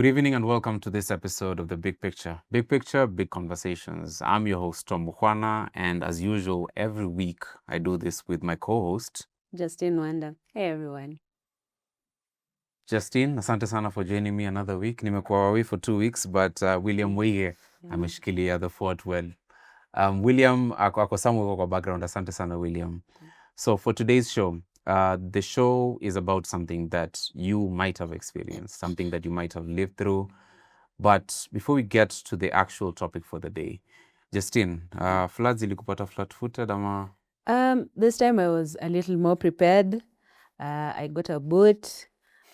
Good evening and welcome to this episode of The Big Picture. Big Picture, Big Conversations. I'm your host, Tom Mukhwana, and as usual, every week I do this with my co-host, Justine Wanda. Hey, everyone. Justine. Asante sana for joining me another week. Nimekuwa away for 2 weeks, but William Wige ameshikilia the fort well. William, ako somewhere kwa background. Asante sana, William. So for today's show, the show is about something that you might have experienced, something that you might have lived through. But before we get to the actual topic for the day, Justine, floods ilikupata flat-footed ama? This time I was a little more prepared. I got a boat.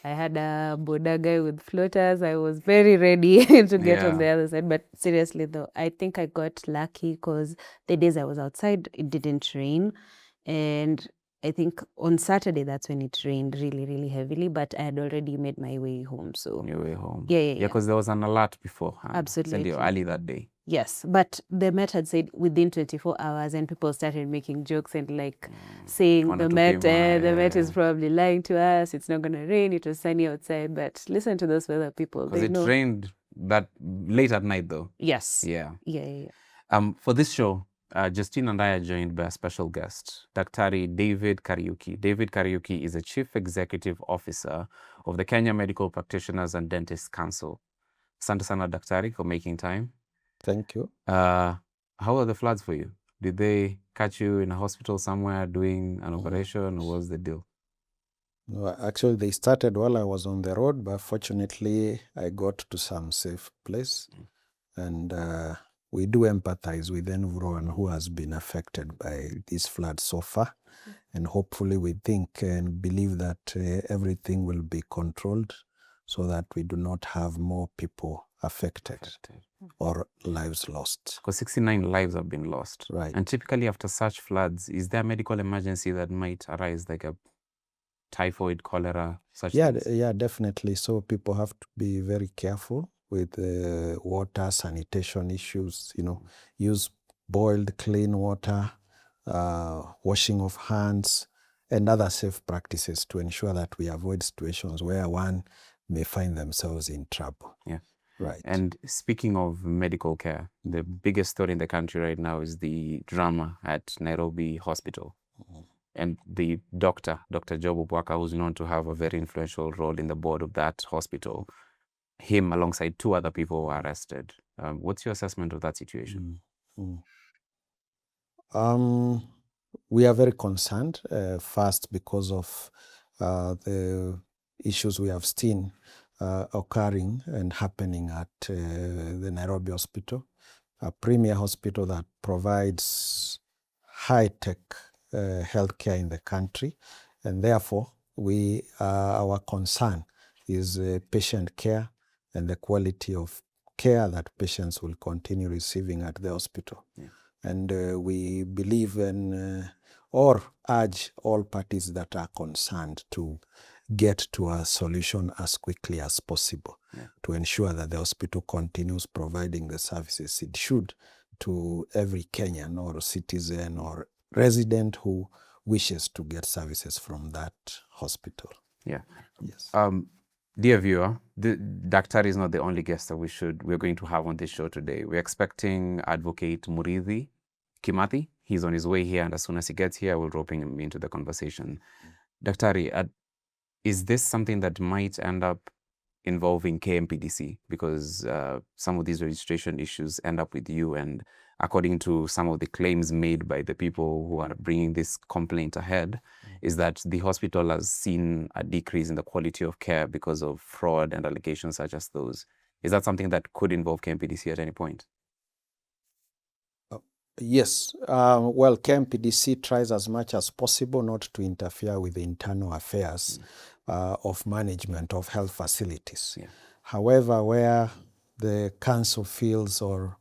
I had a boda guy with floaters. I was very ready to get on the other side. But seriously though, I think I got lucky because the days I was outside, it didn't rain. And I think on Saturday, that's when it rained really, really heavily. But I had already made my way home. So On your way home. Yeah, because there was an alert beforehand. Absolutely. Early that day. Yes, but the Met had said within 24 hours, and people started making jokes and saying the Met is probably lying to us. It's not going to rain. It was sunny outside. But listen to those weather people. Because it rained that late at night, though. Yes. Yeah. Yeah. For this show, Justine and I are joined by a special guest, Daktari David Kariuki. David Kariuki is a Chief Executive Officer of the Kenya Medical Practitioners and Dentists Council. Asante sana, Daktari, for making time. Thank you. How are the floods for you? Did they catch you in a hospital somewhere doing an operation, or what was the deal? No, actually, they started while I was on the road, but fortunately, I got to some safe place. And we do empathize with everyone who has been affected by this flood so far. And hopefully, we think and believe that everything will be controlled so that we do not have more people affected or lives lost. Because 69 lives have been lost. Right. And typically after such floods, is there a medical emergency that might arise, like a typhoid, cholera, such things? Yeah, definitely. So people have to be very careful with water, sanitation issues, use boiled, clean water, washing of hands, and other safe practices to ensure that we avoid situations where one may find themselves in trouble. Yeah. Right. And speaking of medical care, the biggest story in the country right now is the drama at Nairobi Hospital. And the Dr. Job Obwaka, who's known to have a very influential role in the board of that hospital, him alongside 2 other people were arrested. What's your assessment of that situation? We are very concerned, first because of the issues we have seen occurring and happening at the Nairobi Hospital, a premier hospital that provides high-tech healthcare in the country. And therefore, our concern is patient care and the quality of care that patients will continue receiving at the hospital. Yeah. And we believe or urge all parties that are concerned to get to a solution as quickly as possible to ensure that the hospital continues providing the services it should to every Kenyan or citizen or resident who wishes to get services from that hospital. Yeah. Yes. Dear viewer, the Daktari is not the only guest that we're going to have on this show today. We're expecting Advocate Muridhi Kimathi. He's on his way here, and as soon as he gets here, we'll rope him into the conversation. Daktari, is this something that might end up involving KMPDC? Because some of these registration issues end up with you, and according to some of the claims made by the people who are bringing this complaint ahead, is that the hospital has seen a decrease in the quality of care because of fraud and allegations such as those. Is that something that could involve KMPDC at any point? Yes. Well, KMPDC tries as much as possible not to interfere with the internal affairs of management of health facilities. Yeah. However, where the council feels or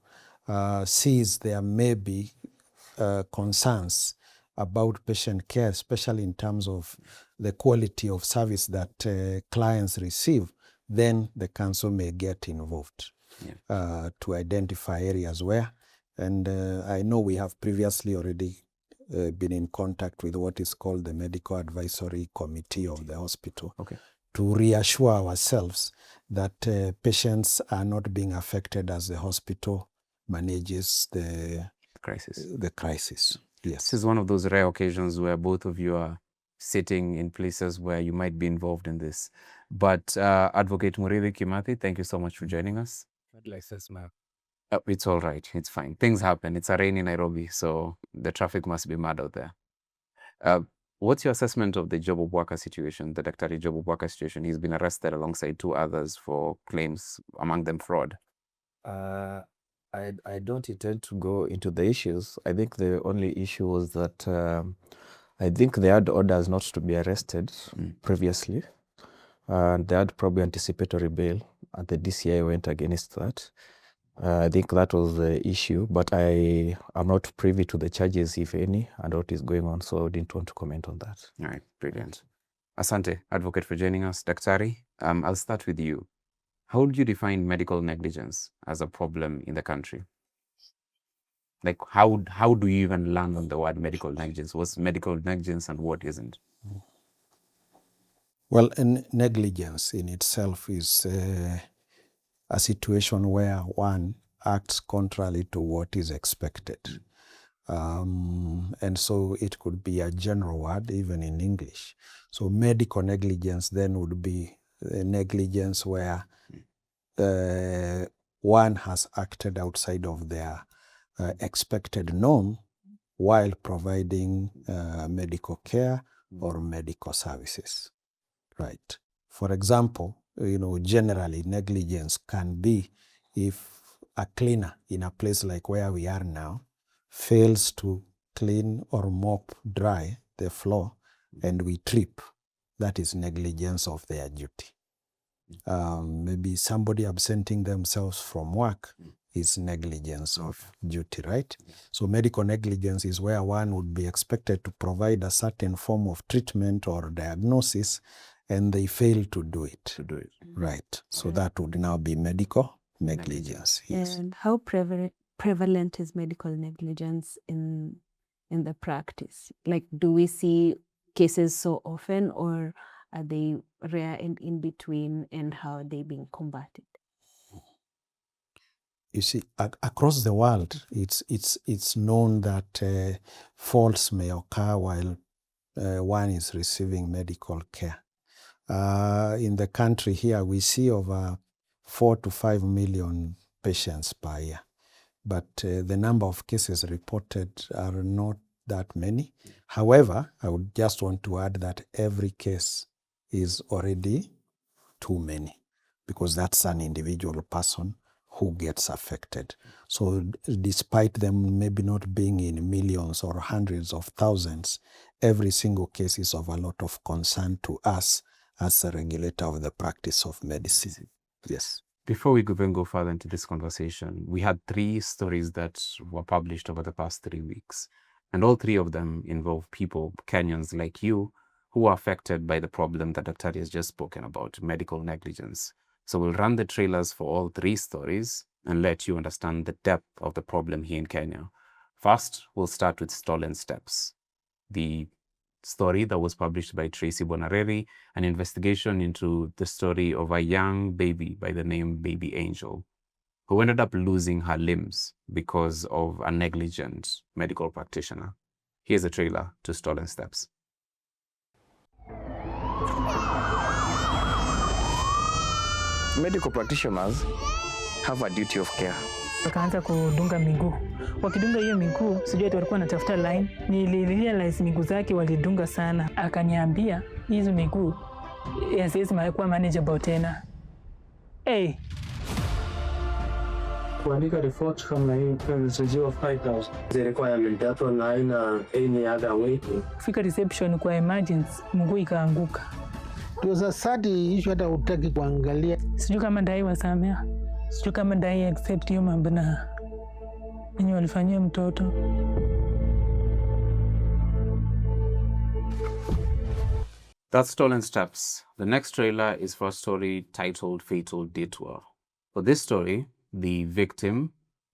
sees there may be concerns about patient care, especially in terms of the quality of service that clients receive, then the council may get involved to identify areas where. And I know we have previously already been in contact with what is called the Medical Advisory Committee of the hospital to reassure ourselves that patients are not being affected as the hospital manages the crisis. Yes. This is one of those rare occasions where both of you are sitting in places where you might be involved in this. But Advocate Murithi Kimathi, thank you so much for joining us. It's all right. It's fine. Things happen. It's a rainy Nairobi, so the traffic must be mad out there. What's your assessment of the Job Obwaka situation, the Daktari Job Obwaka situation? He's been arrested alongside 2 others for claims, among them fraud. I don't intend to go into the issues. I think the only issue was that I think they had orders not to be arrested previously. They had probably anticipatory bail, and the DCI went against that. I think that was the issue, but I am not privy to the charges, if any, and what is going on, so I didn't want to comment on that. All right, brilliant. Asante, Advocate, for joining us. Daktari, I'll start with you. How would you define medical negligence as a problem in the country? Like, how do you even land on the word medical negligence? What's medical negligence and what isn't? Well, negligence in itself is a situation where one acts contrary to what is expected. And so it could be a general word, even in English. So medical negligence then would be negligence where one has acted outside of their expected norm while providing medical care or medical services, right? For example, generally negligence can be if a cleaner in a place like where we are now fails to clean or mop dry the floor and we trip. That is negligence of their duty. Maybe somebody absenting themselves from work is negligence of duty, right? So medical negligence is where one would be expected to provide a certain form of treatment or diagnosis and they fail to do it. Right. So that would now be medical negligence. Yes. And how prevalent is medical negligence in the practice? Like, do we see cases so often, or are they rare and in between, and how are they being combated? You see, across the world, it's known that faults may occur while one is receiving medical care. In the country here, we see over 4 to 5 million patients per year. But the number of cases reported are not that many. However, I would just want to add that every case is already too many, because that's an individual person who gets affected. So despite them maybe not being in millions or hundreds of thousands, every single case is of a lot of concern to us as a regulator of the practice of medicine. Yes. Before we even go further into this conversation, we had 3 stories that were published over the past 3 weeks. And all 3 of them involve people, Kenyans like you, who are affected by the problem that Dr. has just spoken about, medical negligence. So we'll run the trailers for all 3 stories and let you understand the depth of the problem here in Kenya. First, we'll start with stolen steps. The story that was published by Tracy Bonareri, an investigation into the story of a young baby by the name Baby Angel, who ended up losing her limbs because of a negligent medical practitioner. Here's a trailer to Stolen Steps. Medical practitioners have a duty of care. Wakaanza kudunga miguu. Wakidunga hiyo miguu, sijui ati walikuwa wanatafuta line. Nilirealize miguu zake walidunga sana. Akaniambia hizo miguu haziwezi kuwa manageable tena. Hey. Kuandika report kama hii tunazojua 5000. The requirement that online any other way. Kufika reception kwa emergency, mguu ikaanguka. Tuza sadi issue hata utaki kuangalia. Sijui kama ndai wasamea. Sijui kama ndai accept hiyo mambo na yenye walifanyia mtoto. That's Stolen Steps. The next trailer is for a story titled Fatal Detour. For this story, the victim,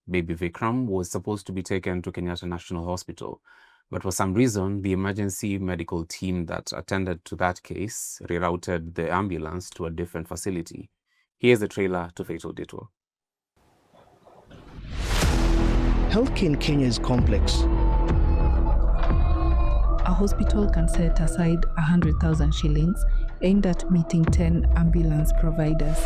Baby Vikram, was supposed to be taken to Kenyatta National Hospital. But for some reason, the emergency medical team that attended to that case rerouted the ambulance to a different facility. Here's the trailer to Fatal Detour. Healthcare in Kenya is complex. A hospital can set aside 100,000 shillings aimed at meeting 10 ambulance providers.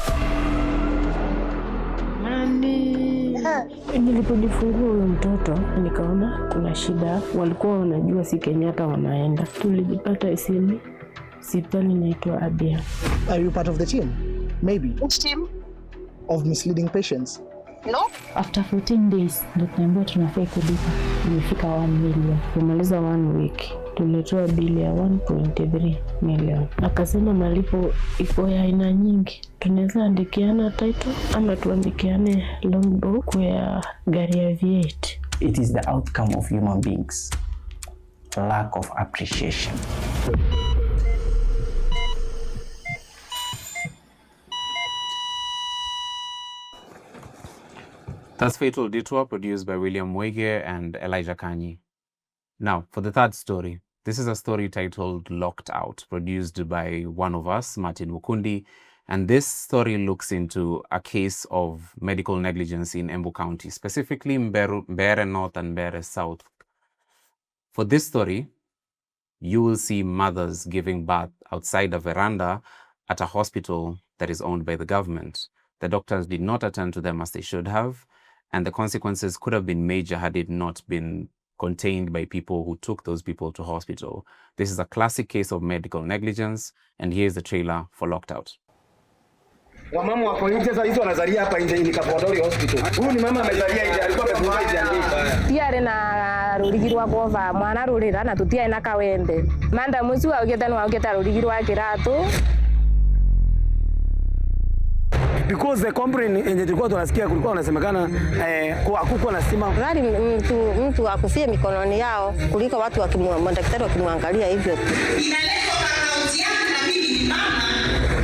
Nilipojifungua huyo mtoto nikaona kuna shida, walikuwa wanajua si Kenyatta wanaenda. Tulijipata isimu hospitali inaitwa Abia. Are you part of the team? Maybe. Which team? Of misleading patients? No. After 14 days ndio tunaambiwa tunafaa kulipa. Imefika 1 million. Tumaliza 1 week. Tulitoa bili ya 1.3 million. Akasema malipo iko ya aina nyingi. Tunaweza andikiana title ama tuandikiane logbook ya gari ya V8. It is the outcome of human beings. Lack of appreciation. That's Fatal Detour, produced by William Mwege and Elijah Kanyi. Now, for the third story, this is a story titled Locked Out, produced by one of us, Martin Mukundi. And this story looks into a case of medical negligence in Embu County, specifically Mbeere North and Mbeere South. For this story, you will see mothers giving birth outside a veranda at a hospital that is owned by the government. The doctors did not attend to them as they should have, and the consequences could have been major had it not been contained by people who took those people to hospital. This is a classic case of medical negligence, and here's the trailer for Locked Out. Wamama wako nje sasa hizo wanazalia hapa nje ni Kapondori Hospital. Huyu ni mama amezalia nje, alikuwa amefunga nje ndika. Tiare na rurigirwa gova mwana rurira na tutia ina kawende. Manda musu augeta no augeta rurigirwa kiratu. Because the complaint yenye tulikuwa tunasikia kulikuwa unasemekana kwa hakukuwa na stima. Gari mtu akufie mikononi yao kuliko watu madaktari wakimwangalia hivyo tu. Inaletwa akaunti yako na mimi ni mama,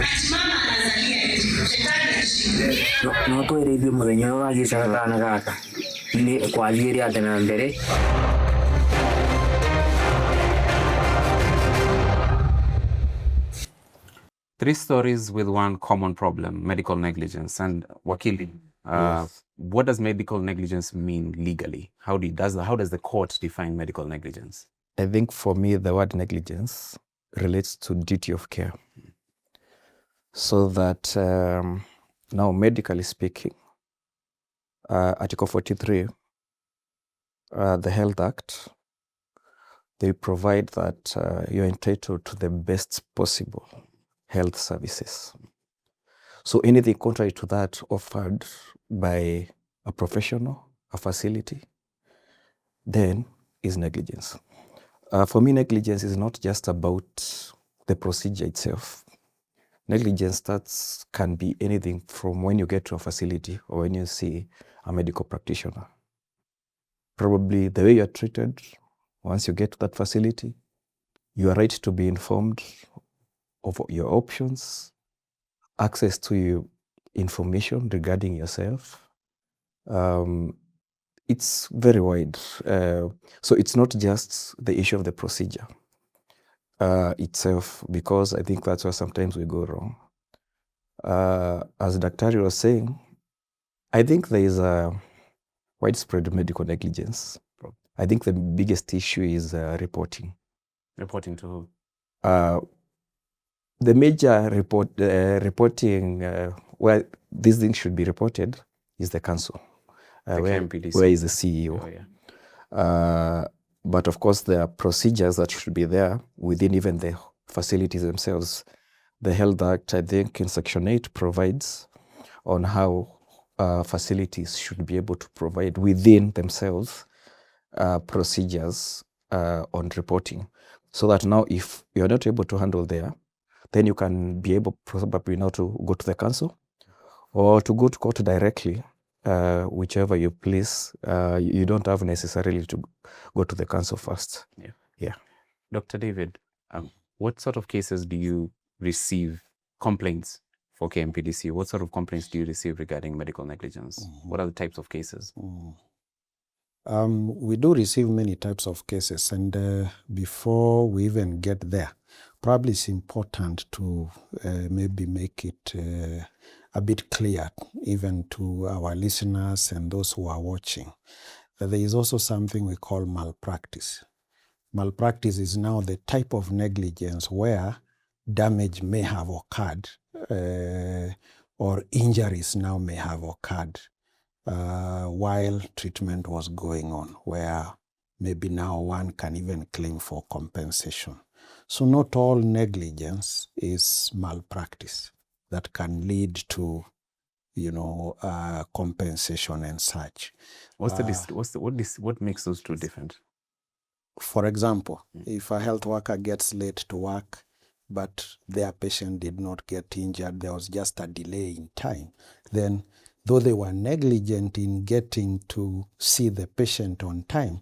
ati mama anazalia nje. Shetani ashinde. No to ire mu renyo wagisha kana gaka. Ni kwa ajili ya tena mbere. Three stories with one common problem, medical negligence. And Wakili, Yes. what does medical negligence mean legally? How does the court define medical negligence? I think for me, the word negligence relates to duty of care. So that now, medically speaking, Article 43, the Health Act, they provide that you're entitled to the best possible health services. So anything contrary to that offered by a professional, a facility, then is negligence. For me, negligence is not just about the procedure itself. Negligence can be anything from when you get to a facility or when you see a medical practitioner. Probably the way you're treated once you get to that facility, you are right to be informed of your options, access to your information regarding yourself. It's very wide. So it's not just the issue of the procedure itself, because I think that's where sometimes we go wrong. As Daktari was saying, I think there is a widespread medical negligence. I think the biggest issue is reporting. Reporting to who? The major reporting where these things should be reported is the council, where is the CEO. Oh, yeah. But of course, there are procedures that should be there within even the facilities themselves. The Health Act, I think, in Section 8 provides on how facilities should be able to provide within themselves procedures on reporting. So that now if you're not able to handle there, then you can be able probably now to go to the council or to go to court directly, whichever you please. You don't have necessarily to go to the council first. Yeah. Dr. David, what sort of cases do you receive complaints for KMPDC? What sort of complaints do you receive regarding medical negligence? What are the types of cases? We do receive many types of cases, and before we even get there, probably it's important to maybe make it a bit clear, even to our listeners and those who are watching, that there is also something we call malpractice. Malpractice is now the type of negligence where damage may have occurred or injuries now may have occurred while treatment was going on, where maybe now one can even claim for compensation. So not all negligence is malpractice that can lead to, compensation and such. What makes those two different? For example, if a health worker gets late to work, but their patient did not get injured, there was just a delay in time, then though they were negligent in getting to see the patient on time,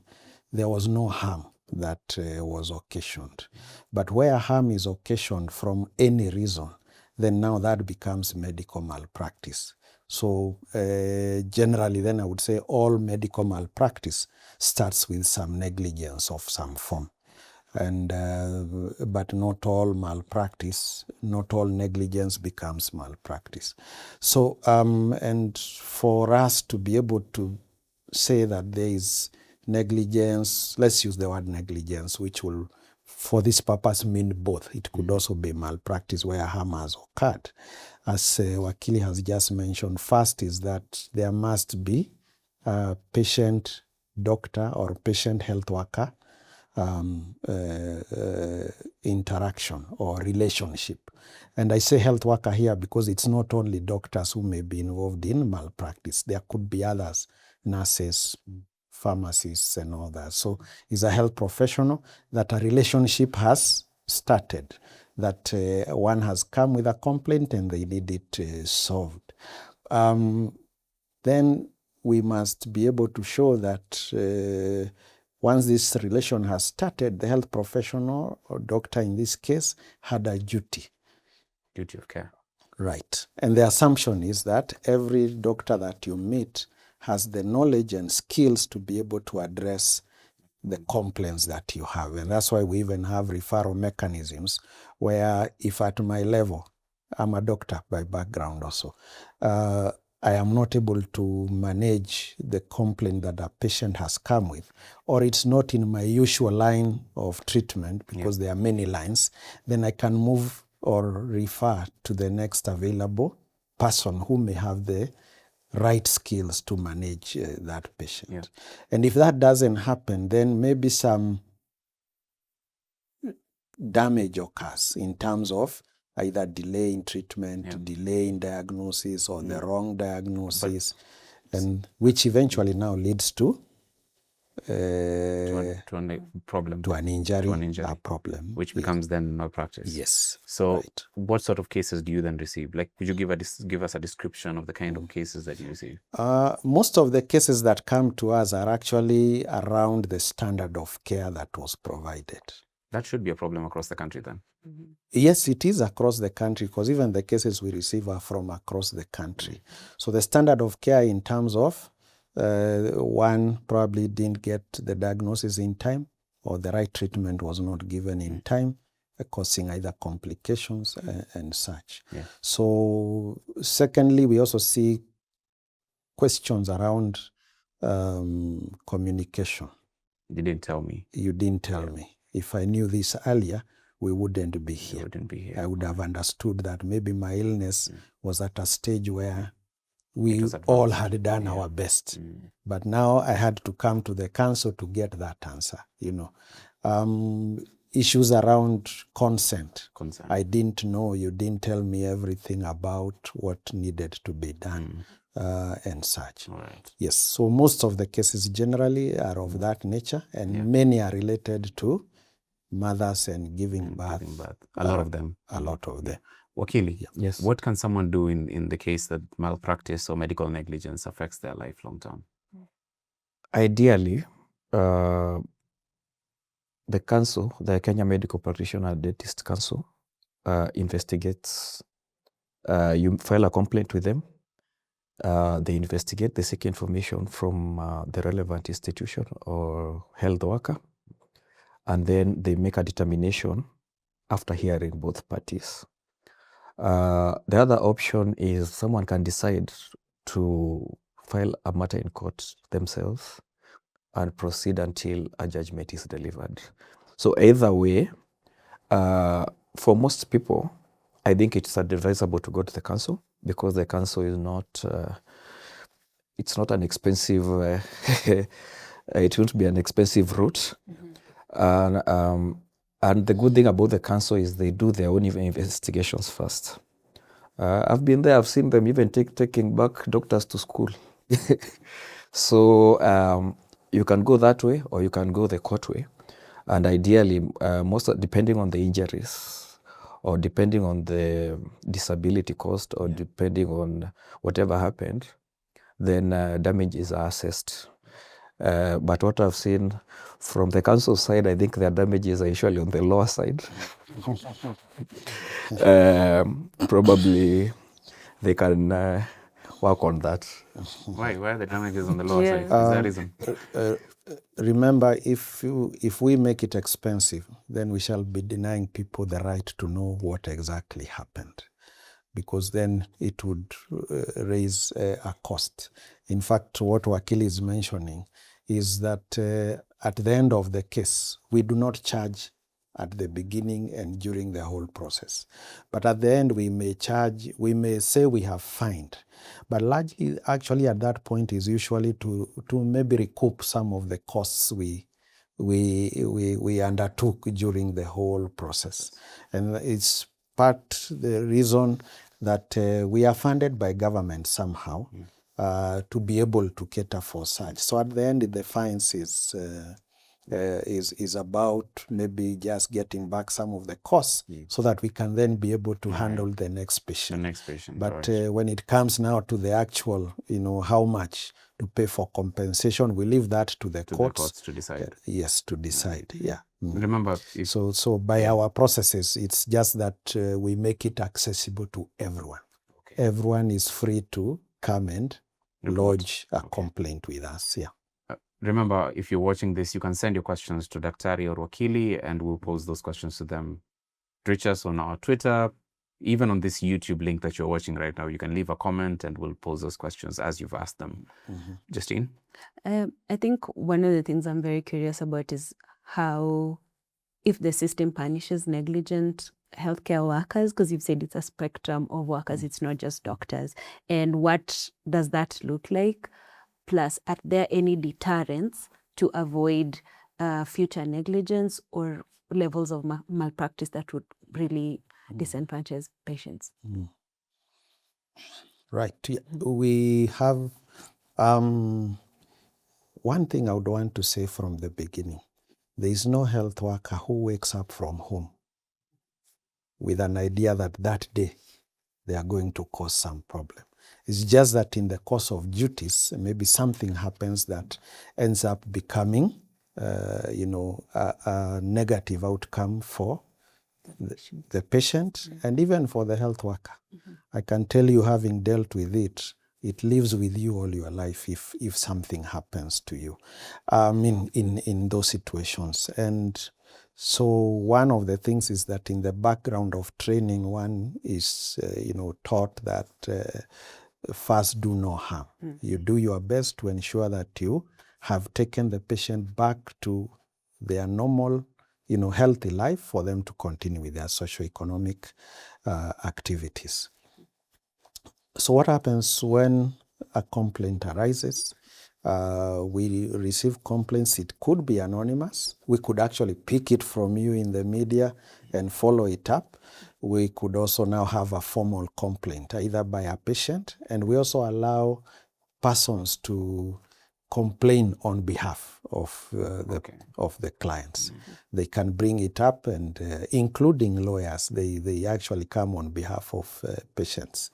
there was no harm that was occasioned. But where harm is occasioned from any reason, then now that becomes medical malpractice. So generally then I would say all medical malpractice starts with some negligence of some form. And but not all malpractice, not all negligence becomes malpractice. So and for us to be able to say that there is negligence, let's use the word negligence, which will for this purpose mean both. It could also be malpractice where harm has occurred. As Wakili has just mentioned, first is that there must be a patient doctor or patient health worker interaction or relationship. And I say health worker here because it's not only doctors who may be involved in malpractice. There could be others, nurses, pharmacists and all that. So it's a health professional that a relationship has started, that one has come with a complaint and they need it solved. Then we must be able to show that once this relation has started, the health professional or doctor in this case had a duty. Duty of care. Right. And the assumption is that every doctor that you meet has the knowledge and skills to be able to address the complaints that you have. And that's why we even have referral mechanisms where if at my level, I'm a doctor by background also, I am not able to manage the complaint that a patient has come with, or it's not in my usual line of treatment because there are many lines, then I can move or refer to the next available person who may have the right skills to manage that patient. And if that doesn't happen, then maybe some damage occurs in terms of either delay in treatment, delay in diagnosis, or the wrong diagnosis, and which eventually now leads to a problem, to an injury, a problem, which becomes then malpractice. Yes. So, what sort of cases do you then receive? Like, could you give us a description of the kind of cases that you receive? Most of the cases that come to us are actually around the standard of care that was provided. That should be a problem across the country then. Yes, it is across the country because even the cases we receive are from across the country. So the standard of care in terms of one probably didn't get the diagnosis in time or the right treatment was not given in time, causing either complications and such. So secondly, we also see questions around communication. You didn't tell me. You didn't tell me. If I knew this earlier, we wouldn't be here. I would have understood that maybe my illness was at a stage where we all had done our best. But now I had to come to the council to get that answer, Issues around consent. I didn't know, you didn't tell me everything about what needed to be done. And such. Yes, so most of the cases generally are of that nature, and many are related to mothers and giving birth. A lot of them. A lot of them. Wakili, yes. What can someone do in the case that malpractice or medical negligence affects their life long term? Ideally, the council, the Kenya Medical Practitioner Dentist Council, investigates. You file a complaint with them. They investigate, they seek information from the relevant institution or health worker, and then they make a determination after hearing both parties. The other option is someone can decide to file a matter in court themselves and proceed until a judgment is delivered. So either way, for most people, I think it's advisable to go to the council, because the council is not, it's not an expensive, it won't be an expensive route. And the good thing about the council is they do their own investigations first. I've been there, I've seen them even taking back doctors to school. So you can go that way, or you can go the court way. And ideally, depending on the injuries, or depending on the disability cost, or depending on whatever happened, then damages are assessed. But what I've seen from the council side, I think their damages are usually on the lower side. Probably they can work on that. Why are the damages on the lower side? Is there a reason? Remember, if we make it expensive, then we shall be denying people the right to know what exactly happened, because then it would raise a cost. In fact, what Wakili is mentioning is that at the end of the case, we do not charge at the beginning and during the whole process. But at the end, we may say we have fined. But largely, actually, at that point is usually to maybe recoup some of the costs we undertook during the whole process. And it's the reason that we are funded by government somehow to be able to cater for such. So at the end, the fines is about maybe just getting back some of the costs so that we can then be able to handle the next patient. But when it comes now to the actual, how much to pay for compensation, we leave that to the courts to decide. Yes, to decide. Yeah. Remember, so by our processes, it's just that we make it accessible to everyone. Okay. Everyone is free to come and lodge a complaint with us. Yeah. Remember, if you're watching this, you can send your questions to Daktari or Wakili, and we'll pose those questions to them. Reach us on our Twitter, even on this YouTube link that you're watching right now. You can leave a comment, and we'll pose those questions as you've asked them. Justine? I think one of the things I'm very curious about is how, if the system punishes negligent healthcare workers, because you've said it's a spectrum of workers, it's not just doctors. And what does that look like? Plus, are there any deterrents to avoid future negligence or levels of malpractice that would really disenfranchise patients? Right. We have one thing I would want to say from the beginning. There is no health worker who wakes up from home with an idea that that day they are going to cause some problem. It's just that in the course of duties, maybe something happens that ends up becoming, a negative outcome for the patient and even for the health worker. I can tell you, having dealt with it, it lives with you all your life if something happens to you in those situations. And so one of the things is that in the background of training, one is taught that first, do no harm. You do your best to ensure that you have taken the patient back to their normal, healthy life for them to continue with their socioeconomic activities. So what happens when a complaint arises? We receive complaints. It could be anonymous. We could actually pick it from you in the media and follow it up. We could also now have a formal complaint, either by a patient, and we also allow persons to complain on behalf of the clients. They can bring it up, and including lawyers, they actually come on behalf of patients.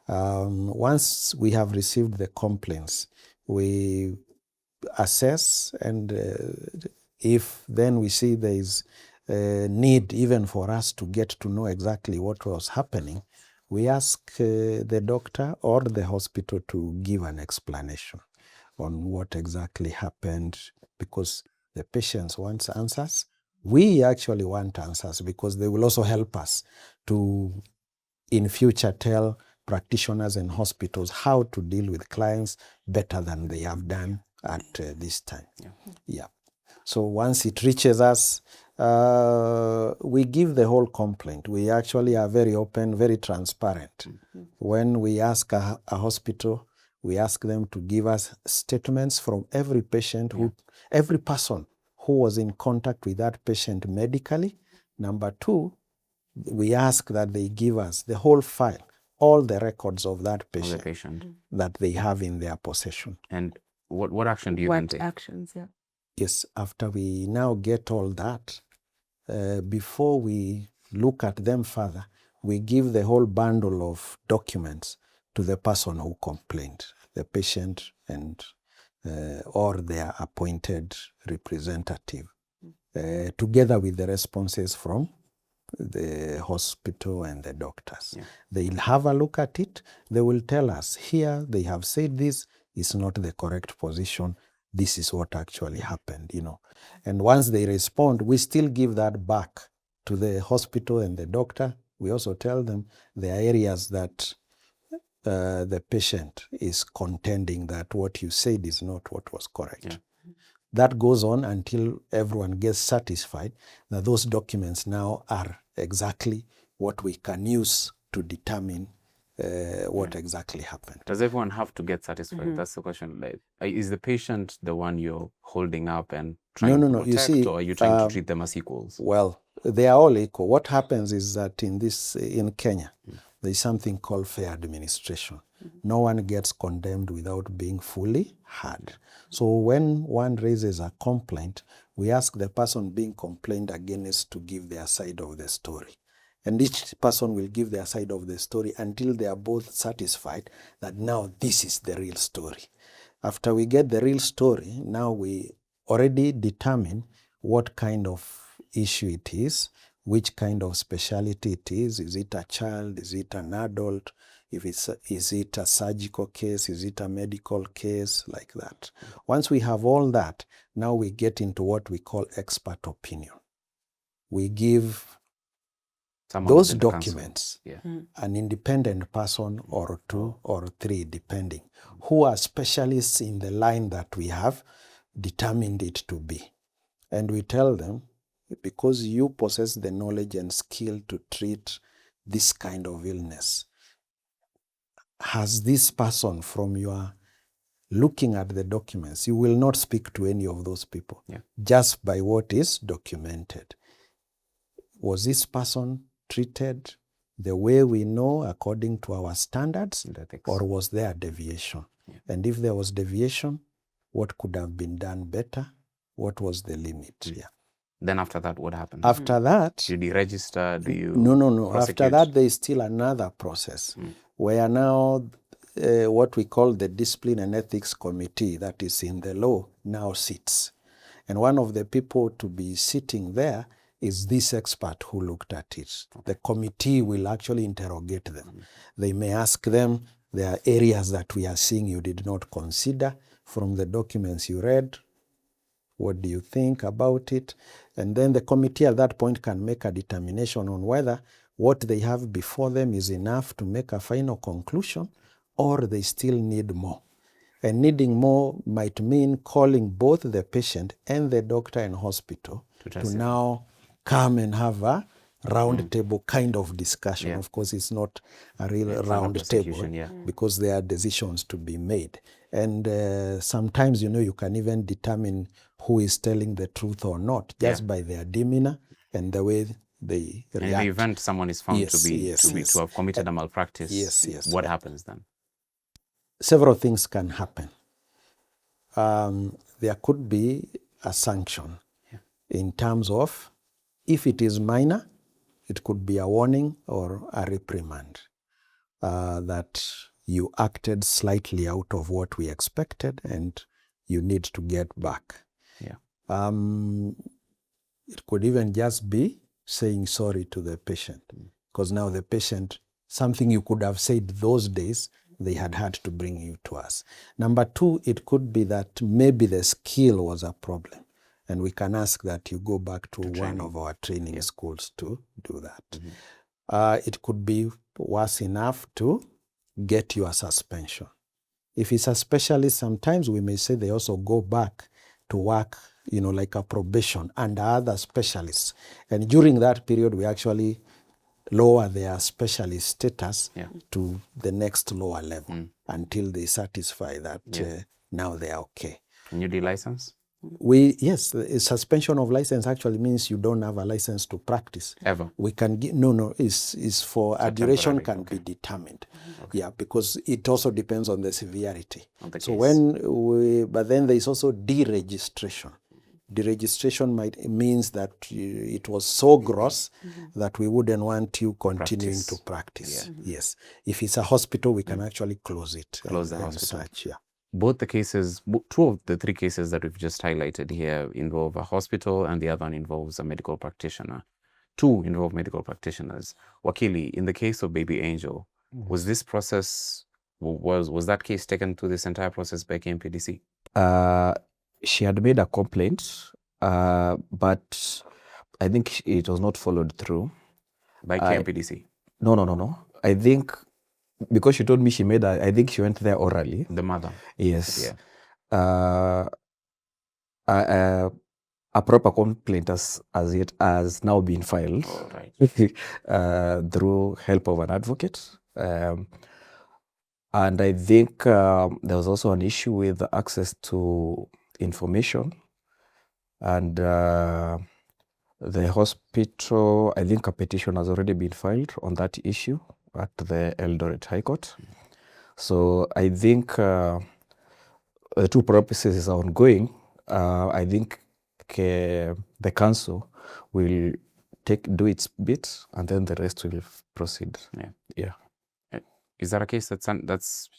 Once we have received the complaints, we assess, and if then we see there is a need even for us to get to know exactly what was happening, we ask the doctor or the hospital to give an explanation on what exactly happened, because the patients want answers. We actually want answers because they will also help us to, in future, tell practitioners and hospitals how to deal with clients better than they have done at this time. Yeah. So once it reaches us, we give the whole complaint. We actually are very open, very transparent. When we ask a hospital, we ask them to give us statements from every patient, every person who was in contact with that patient medically. Number two, we ask that they give us the whole file, all the records of that patient, that they have in their possession. And what action do you then take? What actions, yeah. Yes, after we now get all that, before we look at them further, we give the whole bundle of documents to the person who complained, the patient and or their appointed representative, together with the responses from the hospital and the doctors. They'll have a look at it. They will tell us, here they have said this is not the correct position. This is what actually happened, you know. And once they respond, we still give that back to the hospital and the doctor. We also tell them the areas that the patient is contending that what you said is not what was correct. That goes on until everyone gets satisfied that those documents now are exactly what we can use to determine what exactly happened. Does everyone have to get satisfied? That's the question. Like, is the patient the one you're holding up and trying to protect, you see, or are you trying to treat them as equals? Well, they are all equal. What happens is that in Kenya, there is something called fair administration. No one gets condemned without being fully heard. So when one raises a complaint, we ask the person being complained against to give their side of the story. And each person will give their side of the story until they are both satisfied that now this is the real story. After we get the real story, now we already determine what kind of issue it is, which kind of specialty it is. Is it a child? Is it an adult? Is it a surgical case? Is it a medical case? Like that. Once we have all that, now we get into what we call expert opinion. We give those documents an independent person or two or three, depending, who are specialists in the line that we have determined it to be. And we tell them, because you possess the knowledge and skill to treat this kind of illness, has this person, from your looking at the documents, you will not speak to any of those people, just by what is documented. Was this person treated the way we know according to our standards, or was there a deviation? And if there was deviation, what could have been done better? What was the limit? Then after that, what happens? After that, do you deregister? Do you No. prosecute? After that, there is still another process where now what we call the Discipline and Ethics Committee, that is in the law, now sits. And one of the people to be sitting there is this expert who looked at it. The committee will actually interrogate them. They may ask them, there are areas that we are seeing you did not consider from the documents you read. What do you think about it? And then the committee at that point can make a determination on whether what they have before them is enough to make a final conclusion, or they still need more. And needing more might mean calling both the patient and the doctor and hospital to now come and have a round table kind of discussion. Of course, it's not a real round table because there are decisions to be made. And sometimes, you can even determine who is telling the truth or not just by their demeanor and the way they react. In the event someone is found to have committed a malpractice, what happens then? Several things can happen. There could be a sanction in terms of, if it is minor, it could be a warning or a reprimand that you acted slightly out of what we expected and you need to get back. It could even just be saying sorry to the patient, because now the patient something you could have said those days, they had to bring you to us. Number two, it could be that maybe the skill was a problem. And we can ask that you go back to one of our training schools to do that. It could be worse enough to get you a suspension. If it's a specialist, sometimes we may say they also go back to work, like a probation under other specialists. And during that period, we actually lower their specialist status to the next lower level until they satisfy that now they are okay. And you de-license? Yes, suspension of license actually means you don't have a license to practice. Ever? We can give, is for a duration can be determined. Yeah, because it also depends on the severity. So but then there is also deregistration. Deregistration means that it was so gross that we wouldn't want you continuing to practice. Yes. If it's a hospital, we can actually close it. Close the hospital. Such, yeah. Both the cases, two of the three cases that we've just highlighted here involve a hospital and the other one involves a medical practitioner. Two involve medical practitioners. Wakili, in the case of Baby Angel, was this process, was that case taken to this entire process by KMPDC? She had made a complaint, but I think it was not followed through. By KMPDC? No. I think because she told me she made I think she went there orally. The mother? Yes. Yeah. A proper complaint has now been filed through help of an advocate. And I think there was also an issue with access to information. And the hospital, I think a petition has already been filed on that issue at the Eldoret High Court. So I think the two processes are ongoing. I think the council will do its bit and then the rest will proceed. Yeah. Is that a case that's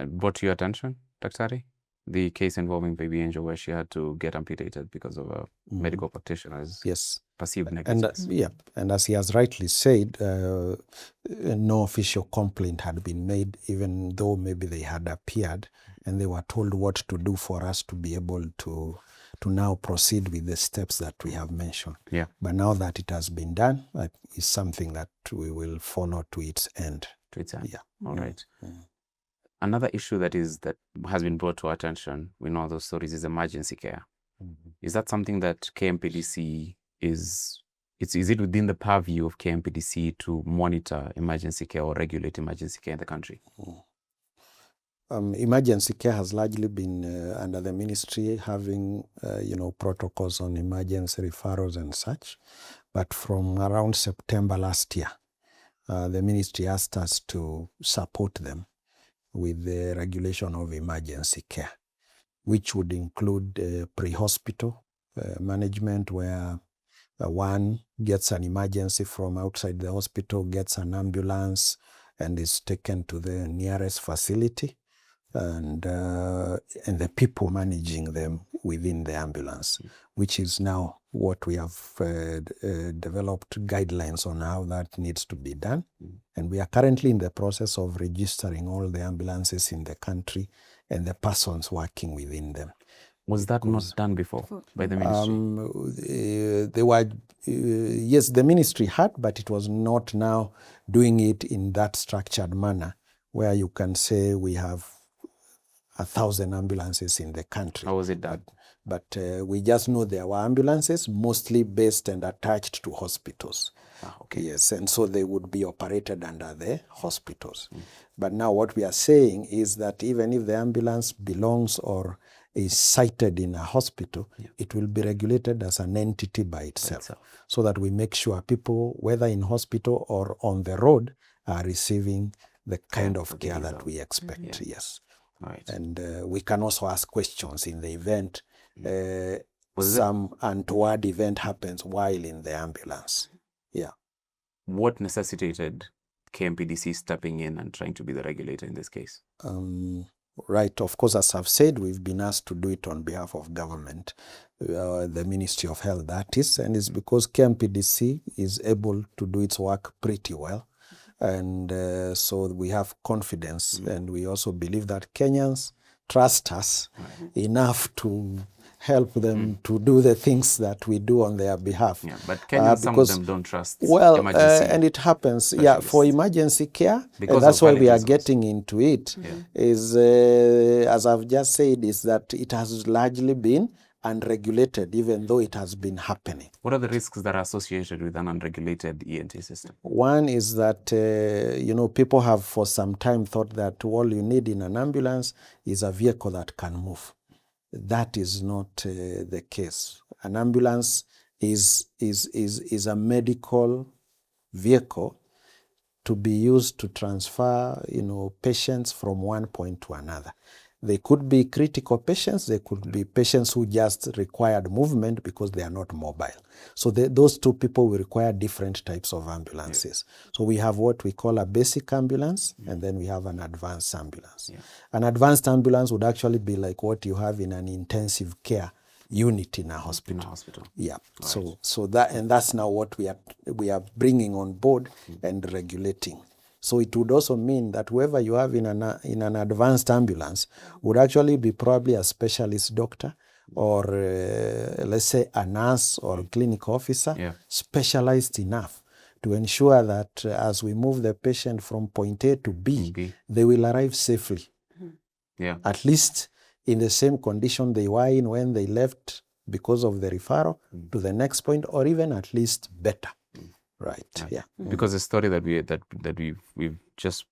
brought to your attention, Daktari? The case involving Baby Angel where she had to get amputated because of a medical practitioner's perceived negligence. And as he has rightly said, no official complaint had been made, even though maybe they had appeared and they were told what to do for us to be able to now proceed with the steps that we have mentioned. Yeah. But now that it has been done, it's something that we will follow to its end. To its end. Yeah. All right. Another issue that has been brought to our attention, we know those stories, is emergency care. Is that something that KMPDC is it within the purview of KMPDC to monitor emergency care or regulate emergency care in the country? Emergency care has largely been under the ministry having, protocols on emergency referrals and such. But from around September last year, the ministry asked us to support them with the regulation of emergency care, which would include pre-hospital management, where one gets an emergency from outside the hospital, gets an ambulance, and is taken to the nearest facility, and the people managing them within the ambulance, which is now what we have developed guidelines on how that needs to be done. And we are currently in the process of registering all the ambulances in the country and the persons working within them. Was that not done before by the ministry? They were, yes, the ministry had, but it was not now doing it in that structured manner where you can say we have 1,000 ambulances in the country. How was it done? But we just know there were ambulances mostly based and attached to hospitals. Okay. Yes, and so they would be operated under the hospitals. But now what we are saying is that even if the ambulance belongs or is sited in a hospital, it will be regulated as an entity by itself, so that we make sure people, whether in hospital or on the road, are receiving the kind of care that we expect. Yes. Right. And we can also ask questions in the event some untoward event happens while in the ambulance. Yeah. What necessitated KMPDC stepping in and trying to be the regulator in this case? Right. Of course, as I've said, we've been asked to do it on behalf of government, the Ministry of Health, that is, and it's because KMPDC is able to do its work pretty well. And so we have confidence, and we also believe that Kenyans trust us enough to help them to do the things that we do on their behalf. Yeah, but Kenyans, some of them don't trust emergency. And it happens, specialists. For emergency care, because and that's why we are reasons. Getting into it, is, as I've just said, is that it has largely been unregulated, even though it has been happening. What are the risks that are associated with an unregulated ENT system? One is that, people have for some time thought that all you need in an ambulance is a vehicle that can move. That is not the case. An ambulance is a medical vehicle to be used to transfer, patients from one point to another. They could be critical patients. They could be patients who just required movement because they are not mobile. So those two people will require different types of ambulances. So we have what we call a basic ambulance, and then we have an advanced ambulance. An advanced ambulance would actually be like what you have in an intensive care unit in a hospital. Yeah. Right. So that's now what we are bringing on board and regulating. So it would also mean that whoever you have in an advanced ambulance would actually be probably a specialist doctor or let's say a nurse or a clinic officer, specialized enough to ensure that as we move the patient from point A to B, they will arrive safely. At least in the same condition they were in when they left because of the referral to the next point, or even at least better. Right. Yeah. Because the story that we've just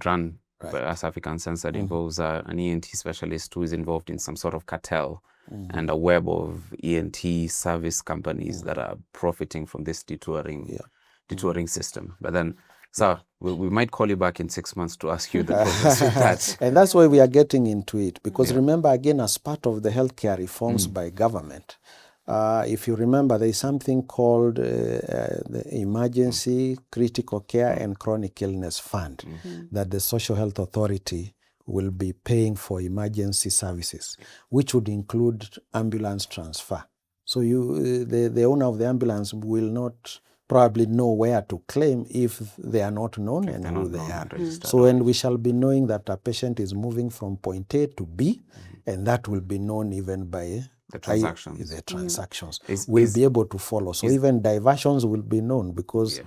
run as Uncensored involves an ENT specialist who is involved in some sort of cartel and a web of ENT service companies that are profiting from this detouring system. But then, sir, we might call you back in 6 months to ask you the progress with that. And that's why we are getting into it, because remember, again, as part of the healthcare reforms by government, if you remember, there is something called the Emergency, Critical Care and Chronic Illness Fund that the Social Health Authority will be paying for emergency services, which would include ambulance transfer. So the owner of the ambulance will not probably know where to claim if they are not known and who they are. So and we shall be knowing that a patient is moving from point A to B, and that will be known even by the transactions. The transactions will be able to follow. So even diversions will be known because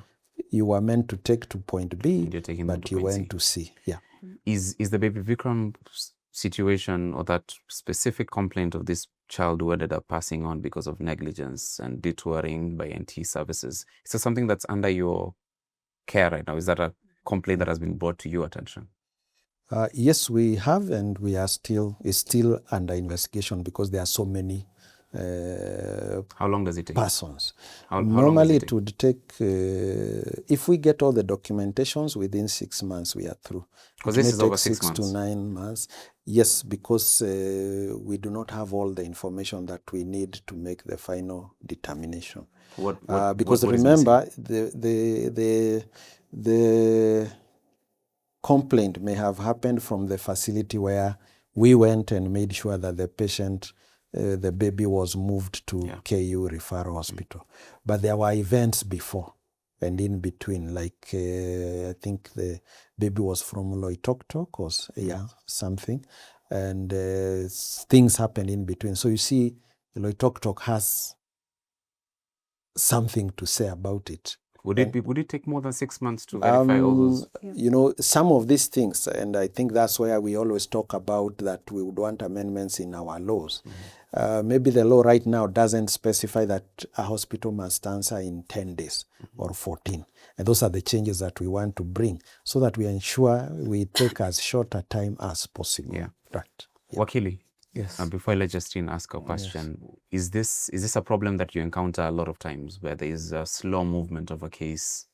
you were meant to take to point B, but you went to C. Yeah. Is the baby Vikram situation or that specific complaint of this child who ended up passing on because of negligence and detouring by NT services, is that something that's under your care right now? Is that a complaint that has been brought to your attention? Yes, we have, and it's still under investigation because there are so many how long does it take? Persons. How Normally it would take, if we get all the documentations within 6 months, we are through. Because this is over 6 months. 6 to 9 months. Yes, because we do not have all the information that we need to make the final determination. Because remember, the complaint may have happened from the facility where we went and made sure that the patient, the baby was moved to KU Referral Hospital. But there were events before and in between, like I think the baby was from Loitoktok or something, and things happened in between. So you see, Loitoktok has something to say about it. Would it take more than 6 months to verify all those? Some of these things, and I think that's where we always talk about that we would want amendments in our laws. Maybe the law right now doesn't specify that a hospital must answer in 10 days or 14. And those are the changes that we want to bring so that we ensure we take as short a time as possible. Yeah. Right. Wakili. Yes. Before I let Justine ask a question, is this a problem that you encounter a lot of times where there is a slow movement of a case?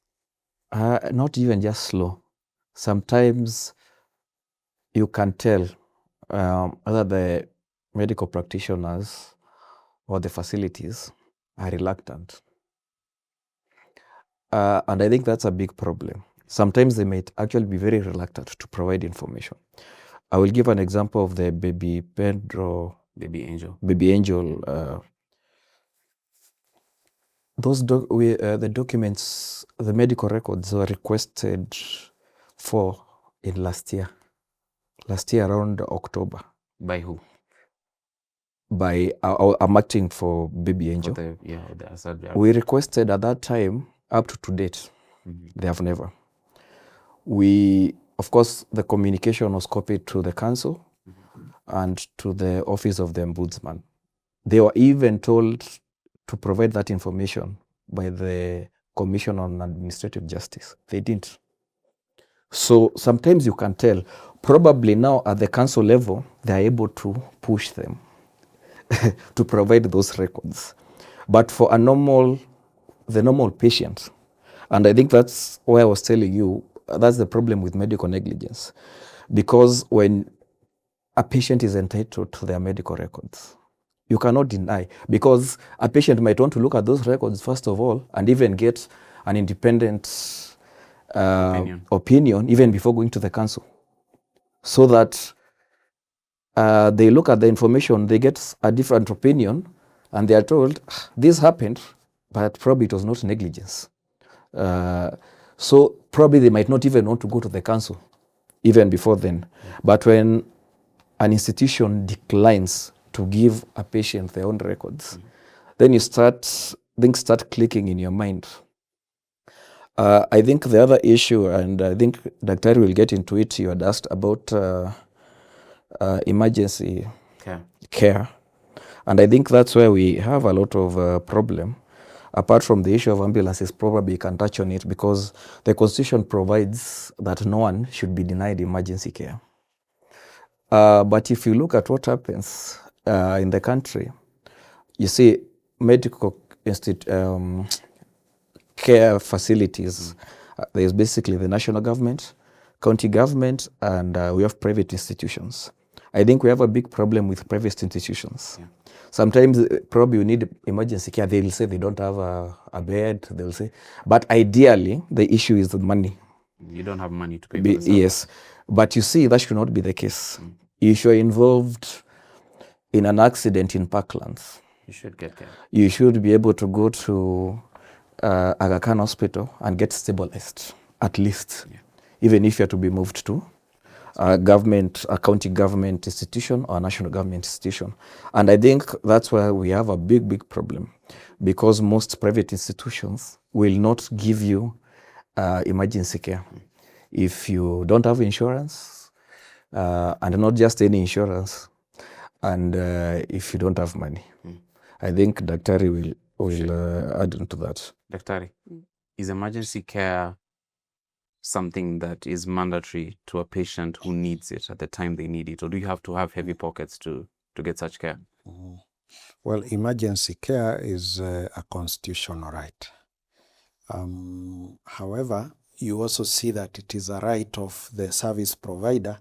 Not even just slow. Sometimes you can tell whether the medical practitioners or the facilities are reluctant. And I think that's a big problem. Sometimes they might actually be very reluctant to provide information. I will give an example of the baby Angel the documents, the medical records were requested for in last year around October. By who? By I'm acting for Baby Angel. We requested at that time up to date. They have never. Of course, the communication was copied to the council and to the office of the ombudsman. They were even told to provide that information by the Commission on Administrative Justice. They didn't. So sometimes you can tell, probably now at the council level, they are able to push them to provide those records. But for the normal patient, and I think that's why I was telling you, that's the problem with medical negligence. Because when a patient is entitled to their medical records, you cannot deny, because a patient might want to look at those records first of all and even get an independent opinion even before going to the council, so that they look at the information, they get a different opinion, and they are told, this happened, but probably it was not negligence. So probably they might not even want to go to the council even before then. But when an institution declines to give a patient their own records, then things start clicking in your mind. I think the other issue, and I think Dr. will get into it, you had asked about emergency care. And I think that's where we have a lot of problem. Apart from the issue of ambulances, probably you can touch on it, because the Constitution provides that no one should be denied emergency care. But if you look at what happens in the country, you see medical care facilities. There's basically the national government, county government, and we have private institutions. I think we have a big problem with private institutions. Sometimes probably you need emergency care. They'll say they don't have a bed. They'll say, but ideally the issue is the money. You don't have money to pay for the yes, but you see that should not be the case. If you're involved in an accident in Parklands, you should get care. You should be able to go to Aga Khan Hospital and get stabilized, at least, even if you are to be moved to a county government institution or a national government institution. And I think that's where we have a big problem, because most private institutions will not give you emergency care if you don't have insurance, and not just any insurance, and if you don't have money. I think Daktari will add on to that. Daktari, is emergency care something that is mandatory to a patient who needs it at the time they need it, or do you have to have heavy pockets to get such care? Well, emergency care is a constitutional right. However, you also see that it is a right of the service provider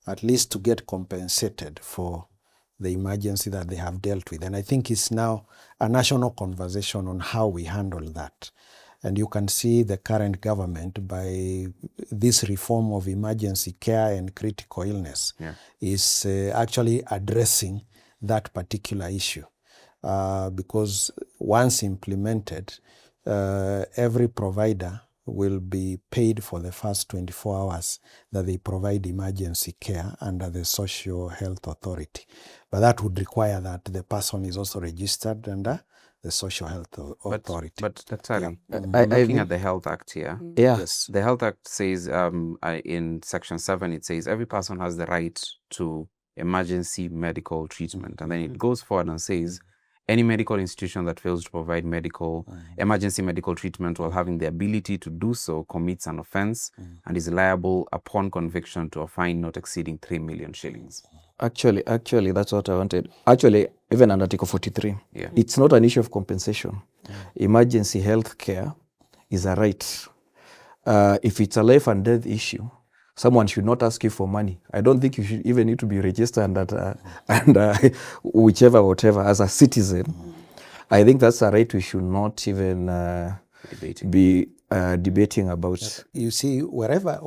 at least to get compensated for the emergency that they have dealt with. And I think it's now a national conversation on how we handle that. And you can see the current government, by this reform of emergency care and critical illness, is actually addressing that particular issue. Because once implemented, every provider will be paid for the first 24 hours that they provide emergency care under the Social Health Authority. But that would require that the person is also registered under the Social Health Authority. But Daktari, looking at the Health Act here, yes, the Health Act says in Section 7, it says every person has the right to emergency medical treatment. And then it goes forward and says, any medical institution that fails to provide emergency medical treatment while having the ability to do so commits an offense and is liable upon conviction to a fine not exceeding 3 million shillings. Actually, that's what I wanted. Actually, even under Article 43, it's not an issue of compensation. Emergency health care is a right. If it's a life and death issue, someone should not ask you for money. I don't think you should even need to be registered and whatever, as a citizen. I think that's a right we should not even be debating about. You see, wherever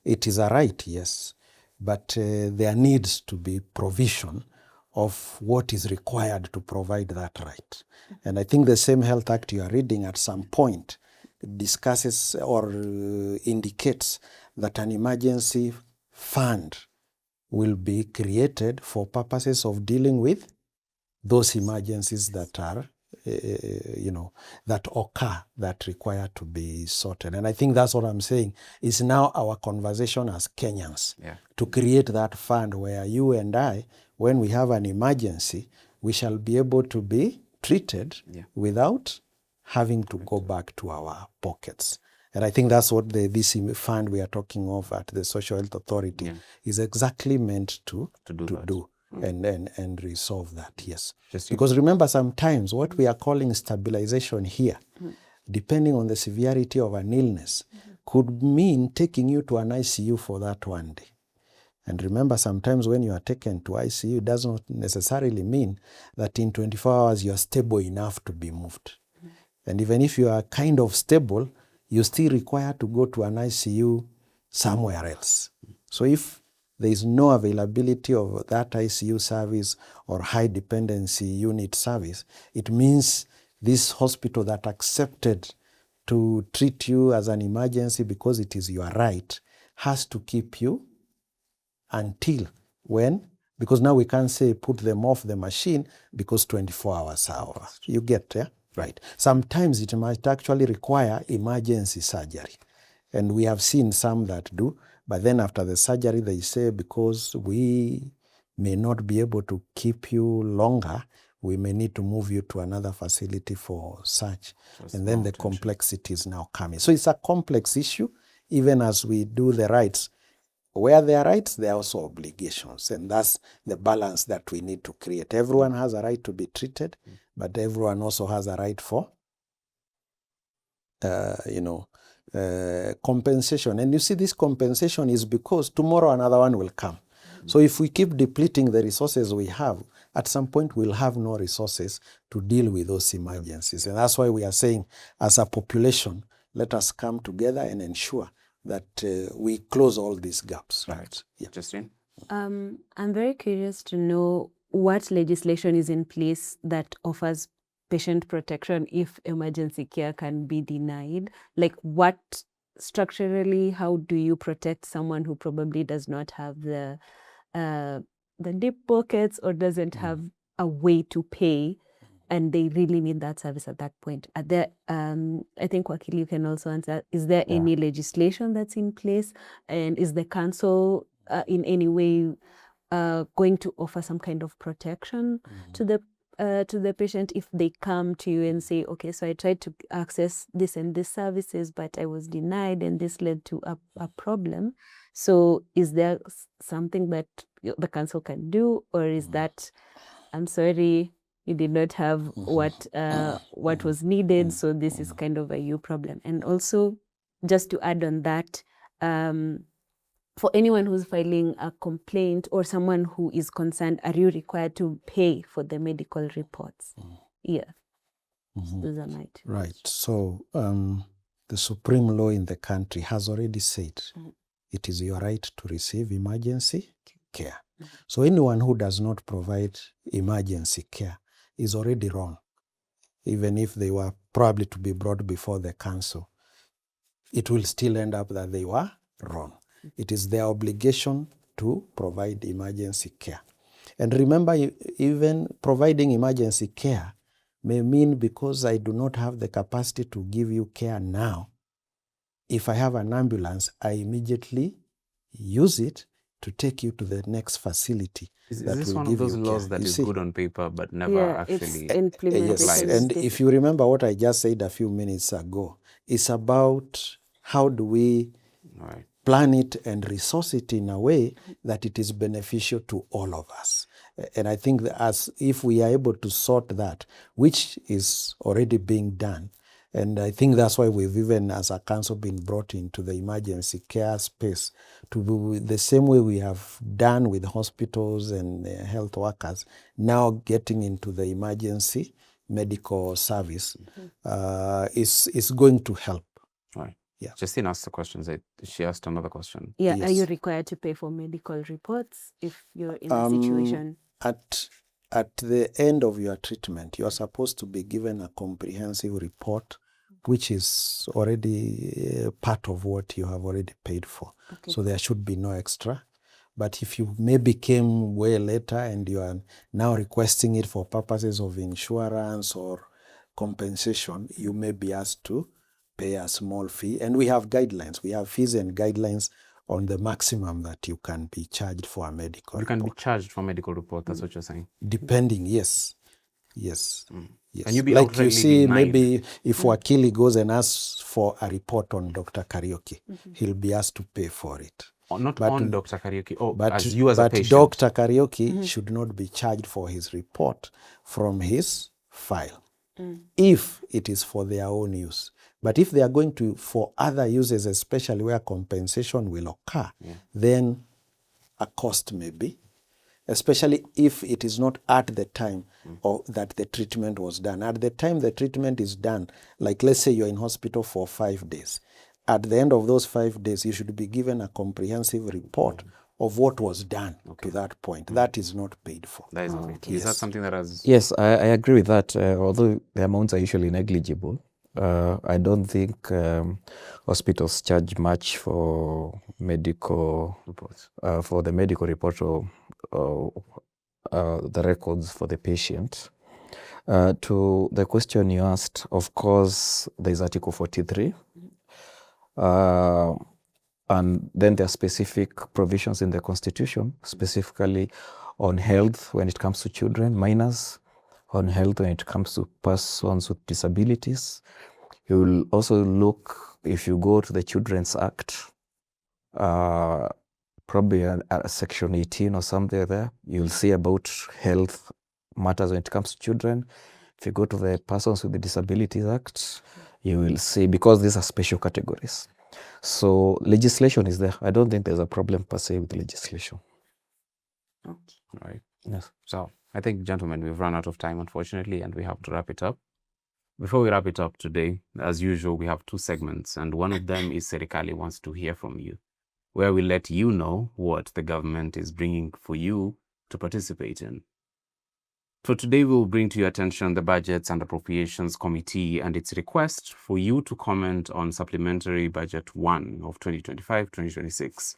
it is a right, yes, but there needs to be provision of what is required to provide that right. And I think the same Health Act you are reading at some point discusses or indicates that an emergency fund will be created for purposes of dealing with those emergencies that are, that occur, that require to be sorted. And I think that's what I'm saying, is now our conversation as Kenyans to create that fund where you and I, when we have an emergency, we shall be able to be treated without having to go back to our pockets. And I think that's what this fund we are talking of at the Social Health Authority is exactly meant to do. And resolve that, yes. Because remember, sometimes what we are calling stabilization here, depending on the severity of an illness, could mean taking you to an ICU for that one day. And remember, sometimes when you are taken to ICU, it does not necessarily mean that in 24 hours you are stable enough to be moved. And even if you are kind of stable, you still require to go to an ICU somewhere else. So if there is no availability of that ICU service or high dependency unit service, it means this hospital that accepted to treat you as an emergency because it is your right has to keep you until when, because now we can't say put them off the machine because 24 hours are over. You get there? Right. Sometimes it might actually require emergency surgery. And we have seen some that do, but then after the surgery, they say, because we may not be able to keep you longer, we may need to move you to another facility for such. And then the complexities now come in. So it's a complex issue, even as we do the rights. Where there are rights, there are also obligations. And that's the balance that we need to create. Everyone has a right to be treated, but everyone also has a right for, compensation. And you see, this compensation is because tomorrow another one will come. So if we keep depleting the resources we have, at some point we'll have no resources to deal with those emergencies. And that's why we are saying, as a population, let us come together and ensure that we close all these gaps. Right. Yeah. Justine? I'm very curious to know what legislation is in place that offers patient protection if emergency care can be denied. Like, what structurally, how do you protect someone who probably does not have the deep pockets or doesn't have a way to pay, and they really need that service at that point? Are there, I think Wakili, you can also answer, is there any legislation that's in place? And is the council in any way going to offer some kind of protection to the patient if they come to you and say, okay, so I tried to access this and this services, but I was denied and this led to a problem. So is there something that the council can do, or is that, I'm sorry, you did not have what was needed, so this is kind of a you problem? And also, just to add on that, for anyone who's filing a complaint or someone who is concerned, are you required to pay for the medical reports? Yeah. Those are my two. Right. So the supreme law in the country has already said it is your right to receive emergency care. So anyone who does not provide emergency care is already wrong, even if they were probably to be brought before the council. It will still end up that they were wrong. It is their obligation to provide emergency care. And remember, even providing emergency care may mean, because I do not have the capacity to give you care now, if I have an ambulance, I immediately use it to take you to the next facility. Is this one of those laws that is good on paper but never actually implemented? Yes, and if you remember what I just said a few minutes ago, it's about how do we plan it and resource it in a way that it is beneficial to all of us. And I think that as if we are able to sort that, which is already being done, and I think that's why we've even, as a council, been brought into the emergency care space to do the same way we have done with hospitals and health workers, now getting into the emergency medical service is going to help. Right. Yeah. Justine asked the questions. She asked another question. Yeah. Yes. Are you required to pay for medical reports if you're in a situation? at the end of your treatment, you are supposed to be given a comprehensive report, which is already part of what you have already paid for. Okay. So there should be no extra. But if you maybe came way later and you are now requesting it for purposes of insurance or compensation, you may be asked to pay a small fee. And we have guidelines. We have fees and guidelines on the maximum that you can be charged for a medical You can report. be charged for medical report, that's what you're saying? Depending, yes. Yes. Yes. Can you be like you outrightly see, denied? maybe if Wakili goes and asks for a report on Dr. Karaoke, he'll be asked to pay for it. Not But- on Dr. Karaoke, But, as you as a but patient. Dr. Karaoke should not be charged for his report from his file if it is for their own use. But if they are going to, for other uses, especially where compensation will occur, then a cost may be, especially if it is not at the time or that the treatment was done. At the time the treatment is done, like let's say you're in hospital for 5 days. At the end of those 5 days, you should be given a comprehensive report of what was done to that point. That is not paid for. That is not paid. Is that Yes. something that has... Yes, I agree with that. Although the amounts are usually negligible, I don't think hospitals charge much for medical reports, for the medical report or the records for the patient. To the question you asked, of course, there's Article 43. And then there are specific provisions in the Constitution, specifically on health when it comes to children, minors, on health when it comes to persons with disabilities. You will also look, if you go to the Children's Act, probably a Section 18 or something there, you'll see about health matters when it comes to children. If you go to the Persons with Disabilities Act, you will see, because these are special categories. So legislation is there. I don't think there's a problem per se with legislation. Right. Yes. So I think, gentlemen, we've run out of time, unfortunately, and we have to wrap it up. Before we wrap it up today, as usual, we have 2 segments, and one of them is Serikali Wants to Hear From You, where we let you know what the government is bringing for you to participate in. For today, we will bring to your attention the Budgets and Appropriations Committee and its request for you to comment on Supplementary Budget 1 of 2025-2026.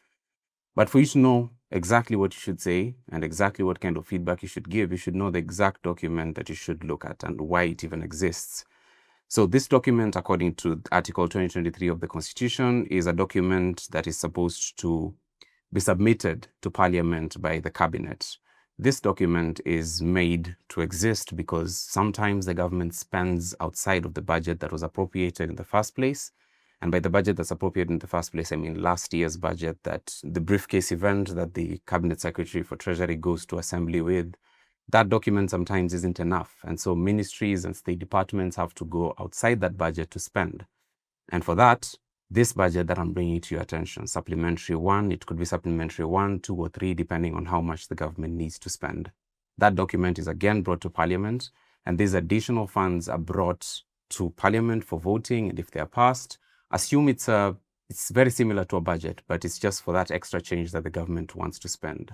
But for you to know exactly what you should say and exactly what kind of feedback you should give, you should know the exact document that you should look at and why it even exists. So this document, according to Article 2023 of the Constitution, is a document that is supposed to be submitted to Parliament by the Cabinet. This document is made to exist because sometimes the government spends outside of the budget that was appropriated in the first place. And by the budget that's appropriated in the first place, I mean last year's budget, that the briefcase event that the Cabinet Secretary for Treasury goes to Assembly with. That document sometimes isn't enough. And so ministries and state departments have to go outside that budget to spend. And for that, this budget that I'm bringing to your attention, Supplementary 1, it could be Supplementary 1, 2, or 3, depending on how much the government needs to spend. That document is again brought to Parliament, and these additional funds are brought to Parliament for voting, and if they are passed, assume it's very similar to a budget, but it's just for that extra change that the government wants to spend.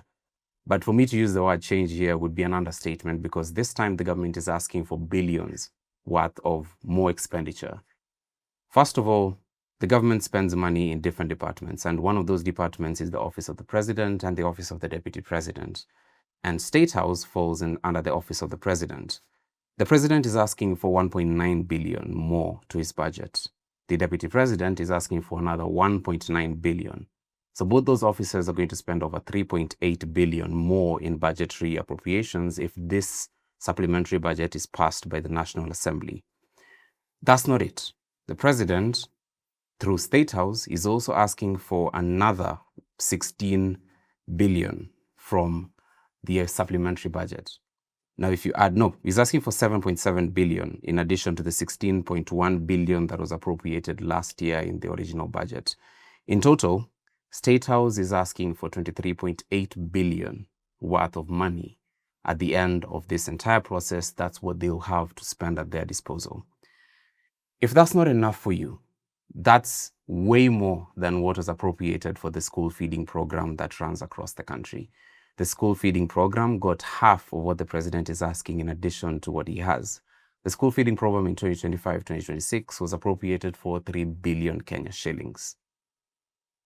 But for me to use the word change here would be an understatement, because this time the government is asking for billions worth of more expenditure. First of all, the government spends money in different departments, and one of those departments is the Office of the President and the Office of the Deputy President. And State House falls under the Office of the President. The President is asking for 1.9 billion more to his budget. The Deputy President is asking for another 1.9 billion. So both those officers are going to spend over 3.8 billion more in budgetary appropriations if this supplementary budget is passed by the National Assembly. That's not it. The President, through State House, is also asking for another 16 billion from the supplementary budget. Now, if you add, he's asking for 7.7 billion in addition to the 16.1 billion that was appropriated last year in the original budget. In total, State House is asking for 23.8 billion worth of money. At the end of this entire process, that's what they'll have to spend at their disposal. If that's not enough for you, that's way more than what was appropriated for the school feeding program that runs across the country. The school feeding program got half of what the president is asking in addition to what he has. The school feeding program in 2025-2026 was appropriated for 3 billion Kenya shillings.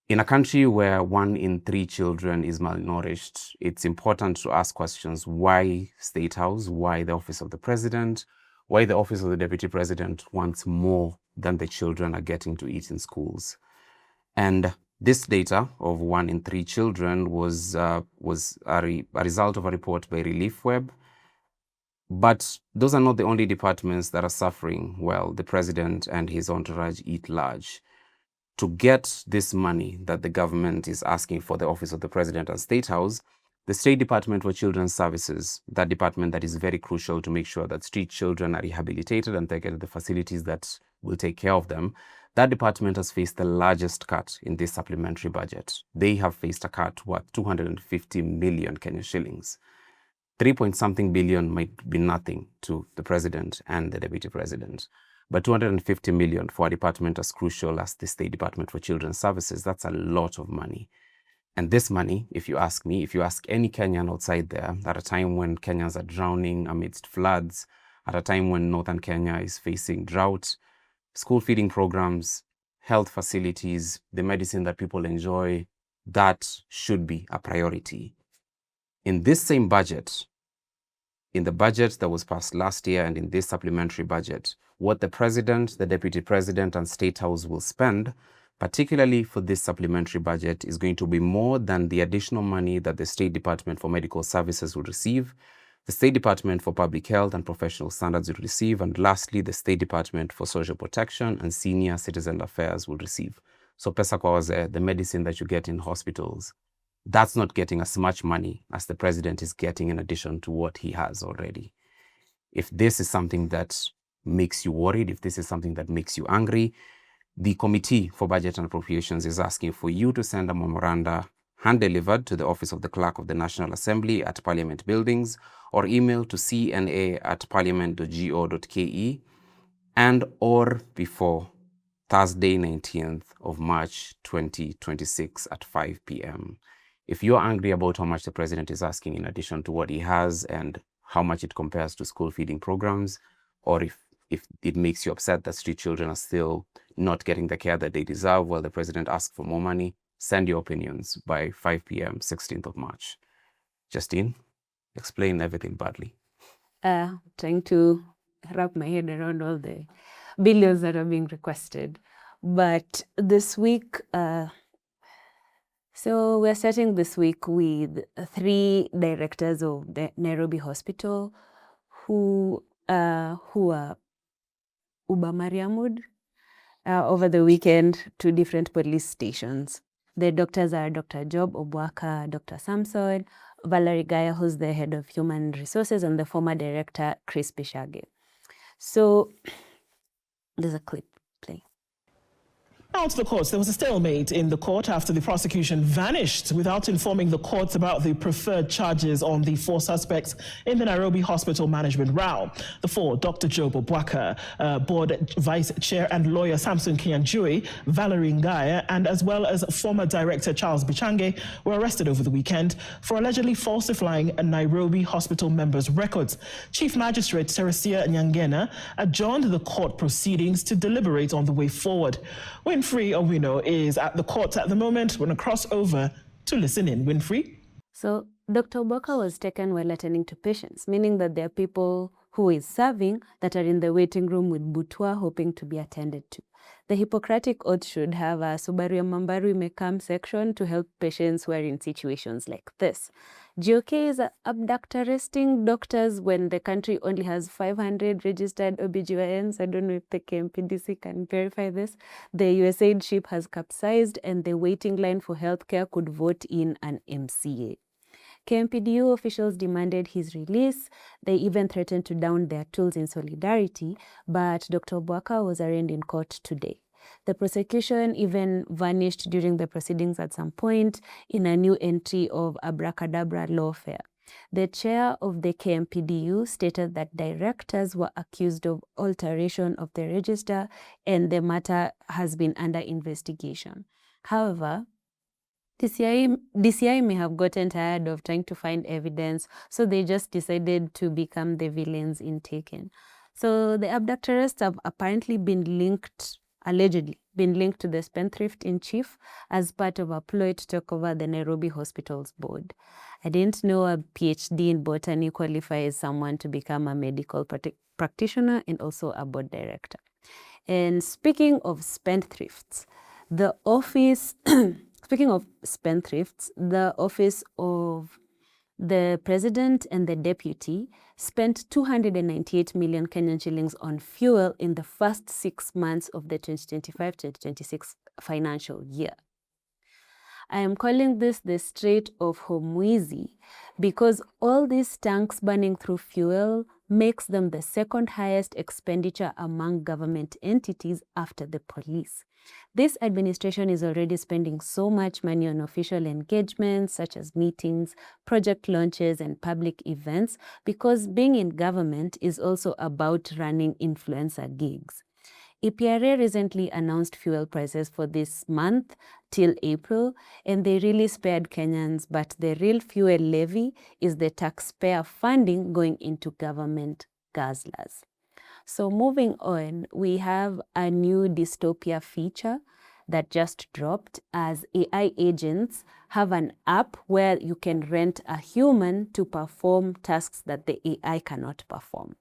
In a country where 1 in 3 children is malnourished, it's important to ask questions. Why State House? Why the Office of the President? Why the Office of the Deputy President wants more than the children are getting to eat in schools? And this data of 1 in 3 children was a result of a report by Relief Web. But those are not the only departments that are suffering while the president and his entourage eat large. To get this money that the government is asking for the Office of the President and State House, the State Department for Children's Services, that department that is very crucial to make sure that street children are rehabilitated and taken to the facilities that will take care of them, that department has faced the largest cut in this supplementary budget. They have faced a cut worth 250 million Kenya shillings. 3-point-something billion might be nothing to the president and the deputy president. But 250 million for a department as crucial as the State Department for Children's Services, that's a lot of money. And this money, if you ask me, if you ask any Kenyan outside there, at a time when Kenyans are drowning amidst floods, at a time when northern Kenya is facing drought, school feeding programs, health facilities, the medicine that people enjoy, that should be a priority. In this same budget, in the budget that was passed last year and in this supplementary budget, what the president, the deputy president, and State House will spend, particularly for this supplementary budget, is going to be more than the additional money that the State Department for Medical Services will receive, the State Department for Public Health and Professional Standards will receive, and lastly, the State Department for Social Protection and Senior Citizen Affairs will receive. So pesa kwa wazee, the medicine that you get in hospitals, that's not getting as much money as the president is getting in addition to what he has already. If this is something that makes you worried, if this is something that makes you angry, the Committee for Budget and Appropriations is asking for you to send a memoranda hand-delivered to the Office of the Clerk of the National Assembly at Parliament Buildings or email to cna@parliament.go.ke and or before Thursday, 19th of March, 2026 at 5 p.m. If you're angry about how much the president is asking in addition to what he has and how much it compares to school feeding programs, or if it makes you upset that street children are still not getting the care that they deserve while the president asks for more money, send your opinions by 5 p.m., 16th of March. Justine, explain everything badly. Trying to wrap my head around all the billions that are being requested. But this week, so we're starting this week with 3 directors of the Nairobi Hospital who are Uba Mariamud over the weekend to different police stations. The doctors are Dr. Job Obwaka, Dr. Samson, Valerie Gaya, who's the head of human resources, and the former director, Chris Bishage. So there's a clip playing. Out to the courts, there was a stalemate in the court after the prosecution vanished without informing the courts about the preferred charges on the 4 suspects in the Nairobi Hospital management row. The 4, Dr. Job Obwaka, board vice chair and lawyer Samson Kianjui, Valerie Ngaya, and as well as former director Charles Bichange were arrested over the weekend for allegedly falsifying a Nairobi Hospital members' records. Chief Magistrate Teresia Nyangena adjourned the court proceedings to deliberate on the way forward. Winfrey Owino is at the court at the moment. We're going to cross over to listen in. Winfrey? So Dr. Obwaka was taken while attending to patients, meaning that there are people who is serving that are in the waiting room with Butwa hoping to be attended to. The Hippocratic Oath should have a Subaru Mambaru Mekam section to help patients who are in situations like this. GOK is abduct arresting doctors when the country only has 500 registered OBGYNs. I don't know if the KMPDC can verify this. The USAID ship has capsized and the waiting line for healthcare could vote in an MCA. KMPDU officials demanded his release. They even threatened to down their tools in solidarity, but Dr. Obwaka was arraigned in court today. The prosecution even vanished during the proceedings at some point in a new entry of abracadabra lawfare. The chair of the KMPDU stated that directors were accused of alteration of the register and the matter has been under investigation. However, DCI may have gotten tired of trying to find evidence, so they just decided to become the villains in Taken. So the abductors have apparently allegedly been linked to the spendthrift in chief as part of a ploy to take over the Nairobi Hospital's board. I didn't know a PhD in botany qualifies someone to become a medical practitioner and also a board director. And speaking of spendthrifts, the office the office of the president and the deputy spent 298 million Kenyan shillings on fuel in the first 6 months of the 2025-2026 financial year. I am calling this the Strait of Hormuz because all these tanks burning through fuel makes them the second highest expenditure among government entities after the police. This administration is already spending so much money on official engagements such as meetings, project launches, and public events because being in government is also about running influencer gigs. EPRA recently announced fuel prices for this month till April, and they really spared Kenyans, but the real fuel levy is the taxpayer funding going into government guzzlers. So moving on, we have a new dystopia feature that just dropped as AI agents have an app where you can rent a human to perform tasks that the AI cannot perform.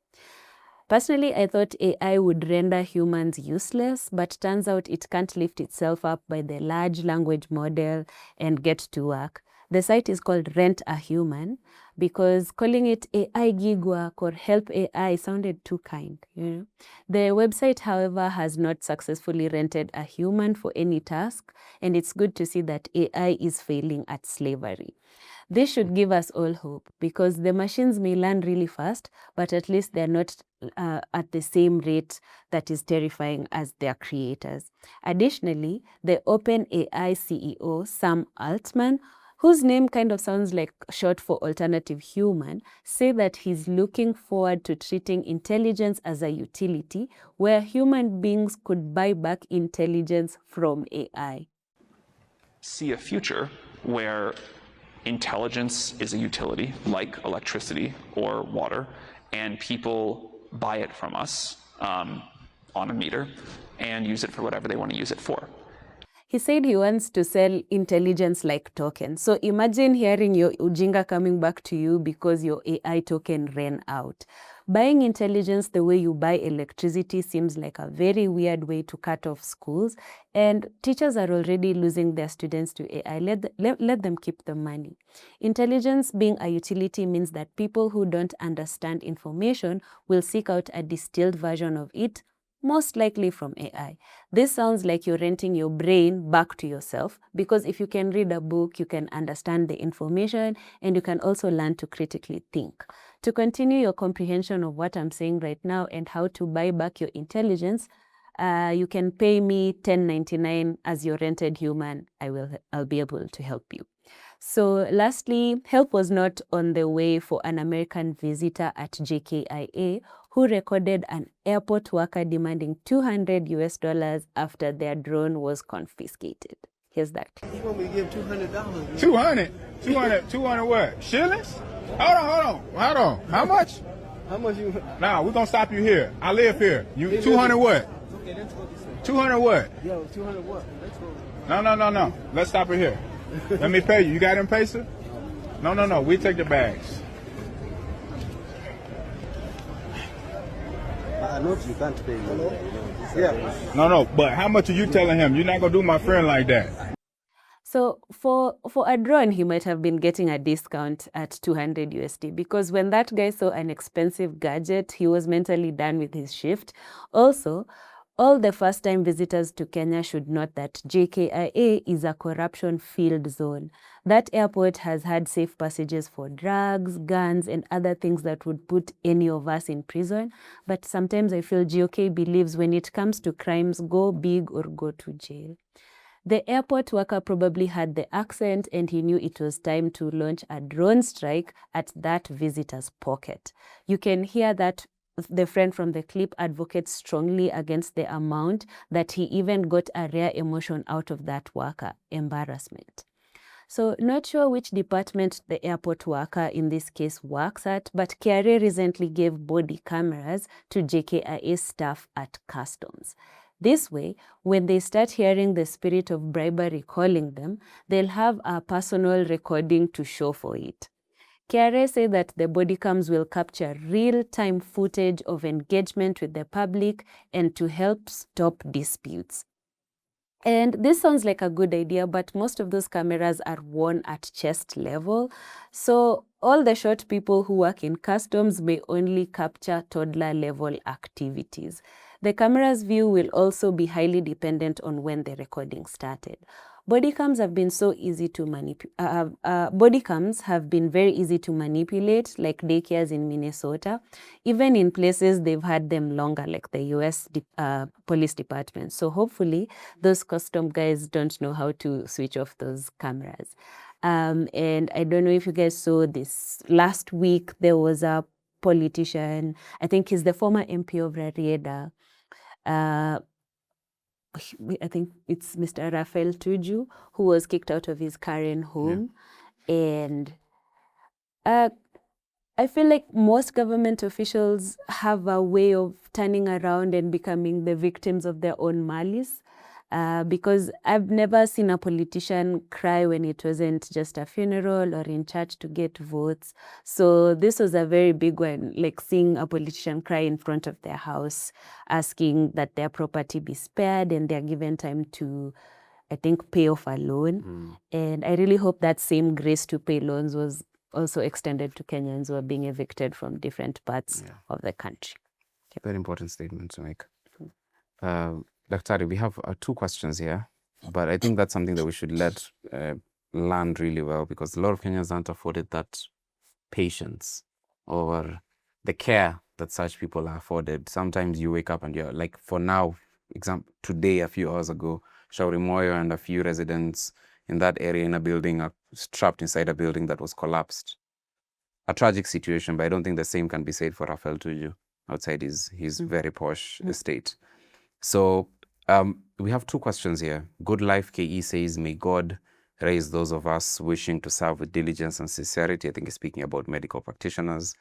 Personally, I thought AI would render humans useless, but turns out it can't lift itself up by the large language model and get to work. The site is called Rent a Human because calling it AI gig work or help AI sounded too kind. The website, however, has not successfully rented a human for any task, and it's good to see that AI is failing at slavery. This should give us all hope because the machines may learn really fast, but at least they're not at the same rate that is terrifying as their creators. Additionally, the OpenAI CEO, Sam Altman, whose name kind of sounds like short for alternative human, say that he's looking forward to treating intelligence as a utility where human beings could buy back intelligence from AI. See a future where intelligence is a utility like electricity or water, and people buy it from us on a meter and use it for whatever they want to use it for. He said he wants to sell intelligence like tokens. So imagine hearing your ujinga coming back to you because your AI token ran out. Buying intelligence the way you buy electricity seems like a very weird way to cut off schools, and teachers are already losing their students to AI. Let them keep the money. Intelligence being a utility means that people who don't understand information will seek out a distilled version of it, most likely from AI. This sounds like you're renting your brain back to yourself because if you can read a book, you can understand the information and you can also learn to critically think. To continue your comprehension of what I'm saying right now and how to buy back your intelligence, you can pay me $10.99 as your rented human. I'll be able to help you. So lastly, help was not on the way for an American visitor at JKIA who recorded an airport worker demanding $200 after their drone was confiscated. Here's that. You want me to give $200? 200 what? Shillings? Hold on. How much? How much you? Nah, we're gonna stop you here. I live here. You 200 what? Okay, that's what you say. 200 what? Yo, 200 what? Let's go. No. Let's stop it here. Let me pay you. You got M-Pesa? No. We take the bags. I know you can't pay me. Yeah. No. But how much are you telling him? You're not gonna do my friend like that. So for a drone, he might have been getting a discount at $200 because when that guy saw an expensive gadget, he was mentally done with his shift. Also, all the first-time visitors to Kenya should note that JKIA is a corruption-filled zone. That airport has had safe passages for drugs, guns, and other things that would put any of us in prison. But sometimes I feel GOK believes when it comes to crimes, go big or go to jail. The airport worker probably had the accent and he knew it was time to launch a drone strike at that visitor's pocket. You can hear that the friend from the clip advocates strongly against the amount that he even got a rare emotion out of that worker, embarrassment. So not sure which department the airport worker in this case works at, but KRA recently gave body cameras to JKIA staff at customs. This way, when they start hearing the spirit of bribery calling them, they'll have a personal recording to show for it. KRA say that the body cams will capture real-time footage of engagement with the public and to help stop disputes. And this sounds like a good idea, but most of those cameras are worn at chest level. So all the short people who work in customs may only capture toddler level activities. The camera's view will also be highly dependent on when the recording started. Body cams have been so easy to body cams have been very easy to manipulate, like daycares in Minnesota. Even in places they've had them longer, like the US police department. So hopefully those custom guys don't know how to switch off those cameras. And I don't know if you guys saw this. Last week, there was a politician, I think he's the former MP of Rarieda. I think it's Mr. Rafael Tuju, who was kicked out of his Karen home. Yeah. And I feel like most government officials have a way of turning around and becoming the victims of their own malice. Because I've never seen a politician cry when it wasn't just a funeral or in church to get votes. So this was a very big one, like seeing a politician cry in front of their house, asking that their property be spared and they're given time to, I think, pay off a loan. And I really hope that same grace to pay loans was also extended to Kenyans who are being evicted from different parts of the country. Very important statement to make. Daktari, we have 2 questions here, but I think that's something that we should let land really well, because a lot of Kenyans aren't afforded that patience or the care that such people are afforded. Sometimes you wake up and you're like, for now, today, a few hours ago, Shauri Moyo and a few residents in that area in a building are trapped inside a building that was collapsed. A tragic situation, but I don't think the same can be said for Rafael Tuju outside his very posh estate. So we have 2 questions here. Good Life KE says, may God raise those of us wishing to serve with diligence and sincerity. I think he's speaking about medical practitioners.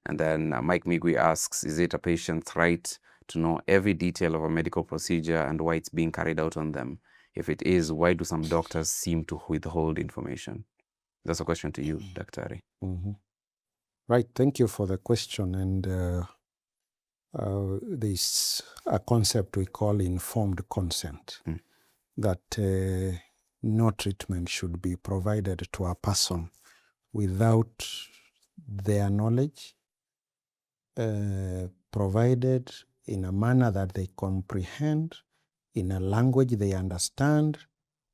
And then Mike Migui asks, is it a patient's right to know every detail of a medical procedure and why it's being carried out on them? If it is, why do some doctors seem to withhold information? That's a question to you, Daktari. Right, thank you for the question. And there's a concept we call informed consent, that no treatment should be provided to a person without their knowledge, provided in a manner that they comprehend, in a language they understand.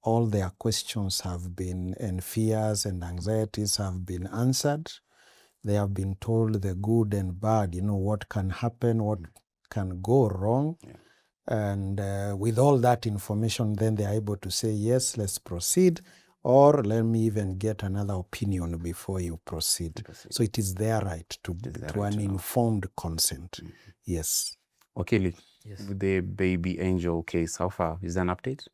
All their questions have been, and fears and anxieties have been answered. They have been told the good and bad, what can happen, what can go wrong. And with all that information, then they are able to say, yes, let's proceed, or let me even get another opinion before you proceed. So it is their right to an informed consent. Yes. Okay, yes. With the baby angel case, how far? Is there an update?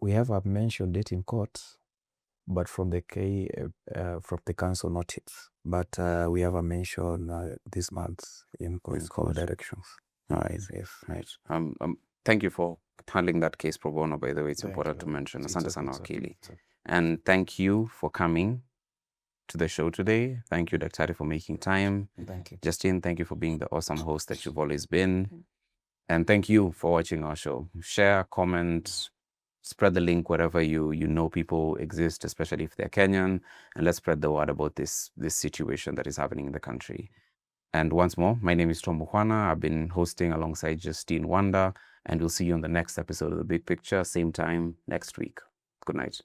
We have mentioned it in court, but from the council not yet. But we have a mention this month in court directions. All right. Yes. Right. Thank you for handling that case pro bono, by the way. It's important to mention. Asante sana wakili. And thank you for coming to the show today. Thank you, Daktari, for making time. Thank you. Justine, thank you for being the awesome host that you've always been. And thank you for watching our show. Share, comment, spread the link wherever you know people exist, especially if they're Kenyan. And let's spread the word about this situation that is happening in the country. And once more, my name is Tom Mukhwana. I've been hosting alongside Justine Wanda, and we'll see you on the next episode of The Big Picture, same time next week. Good night.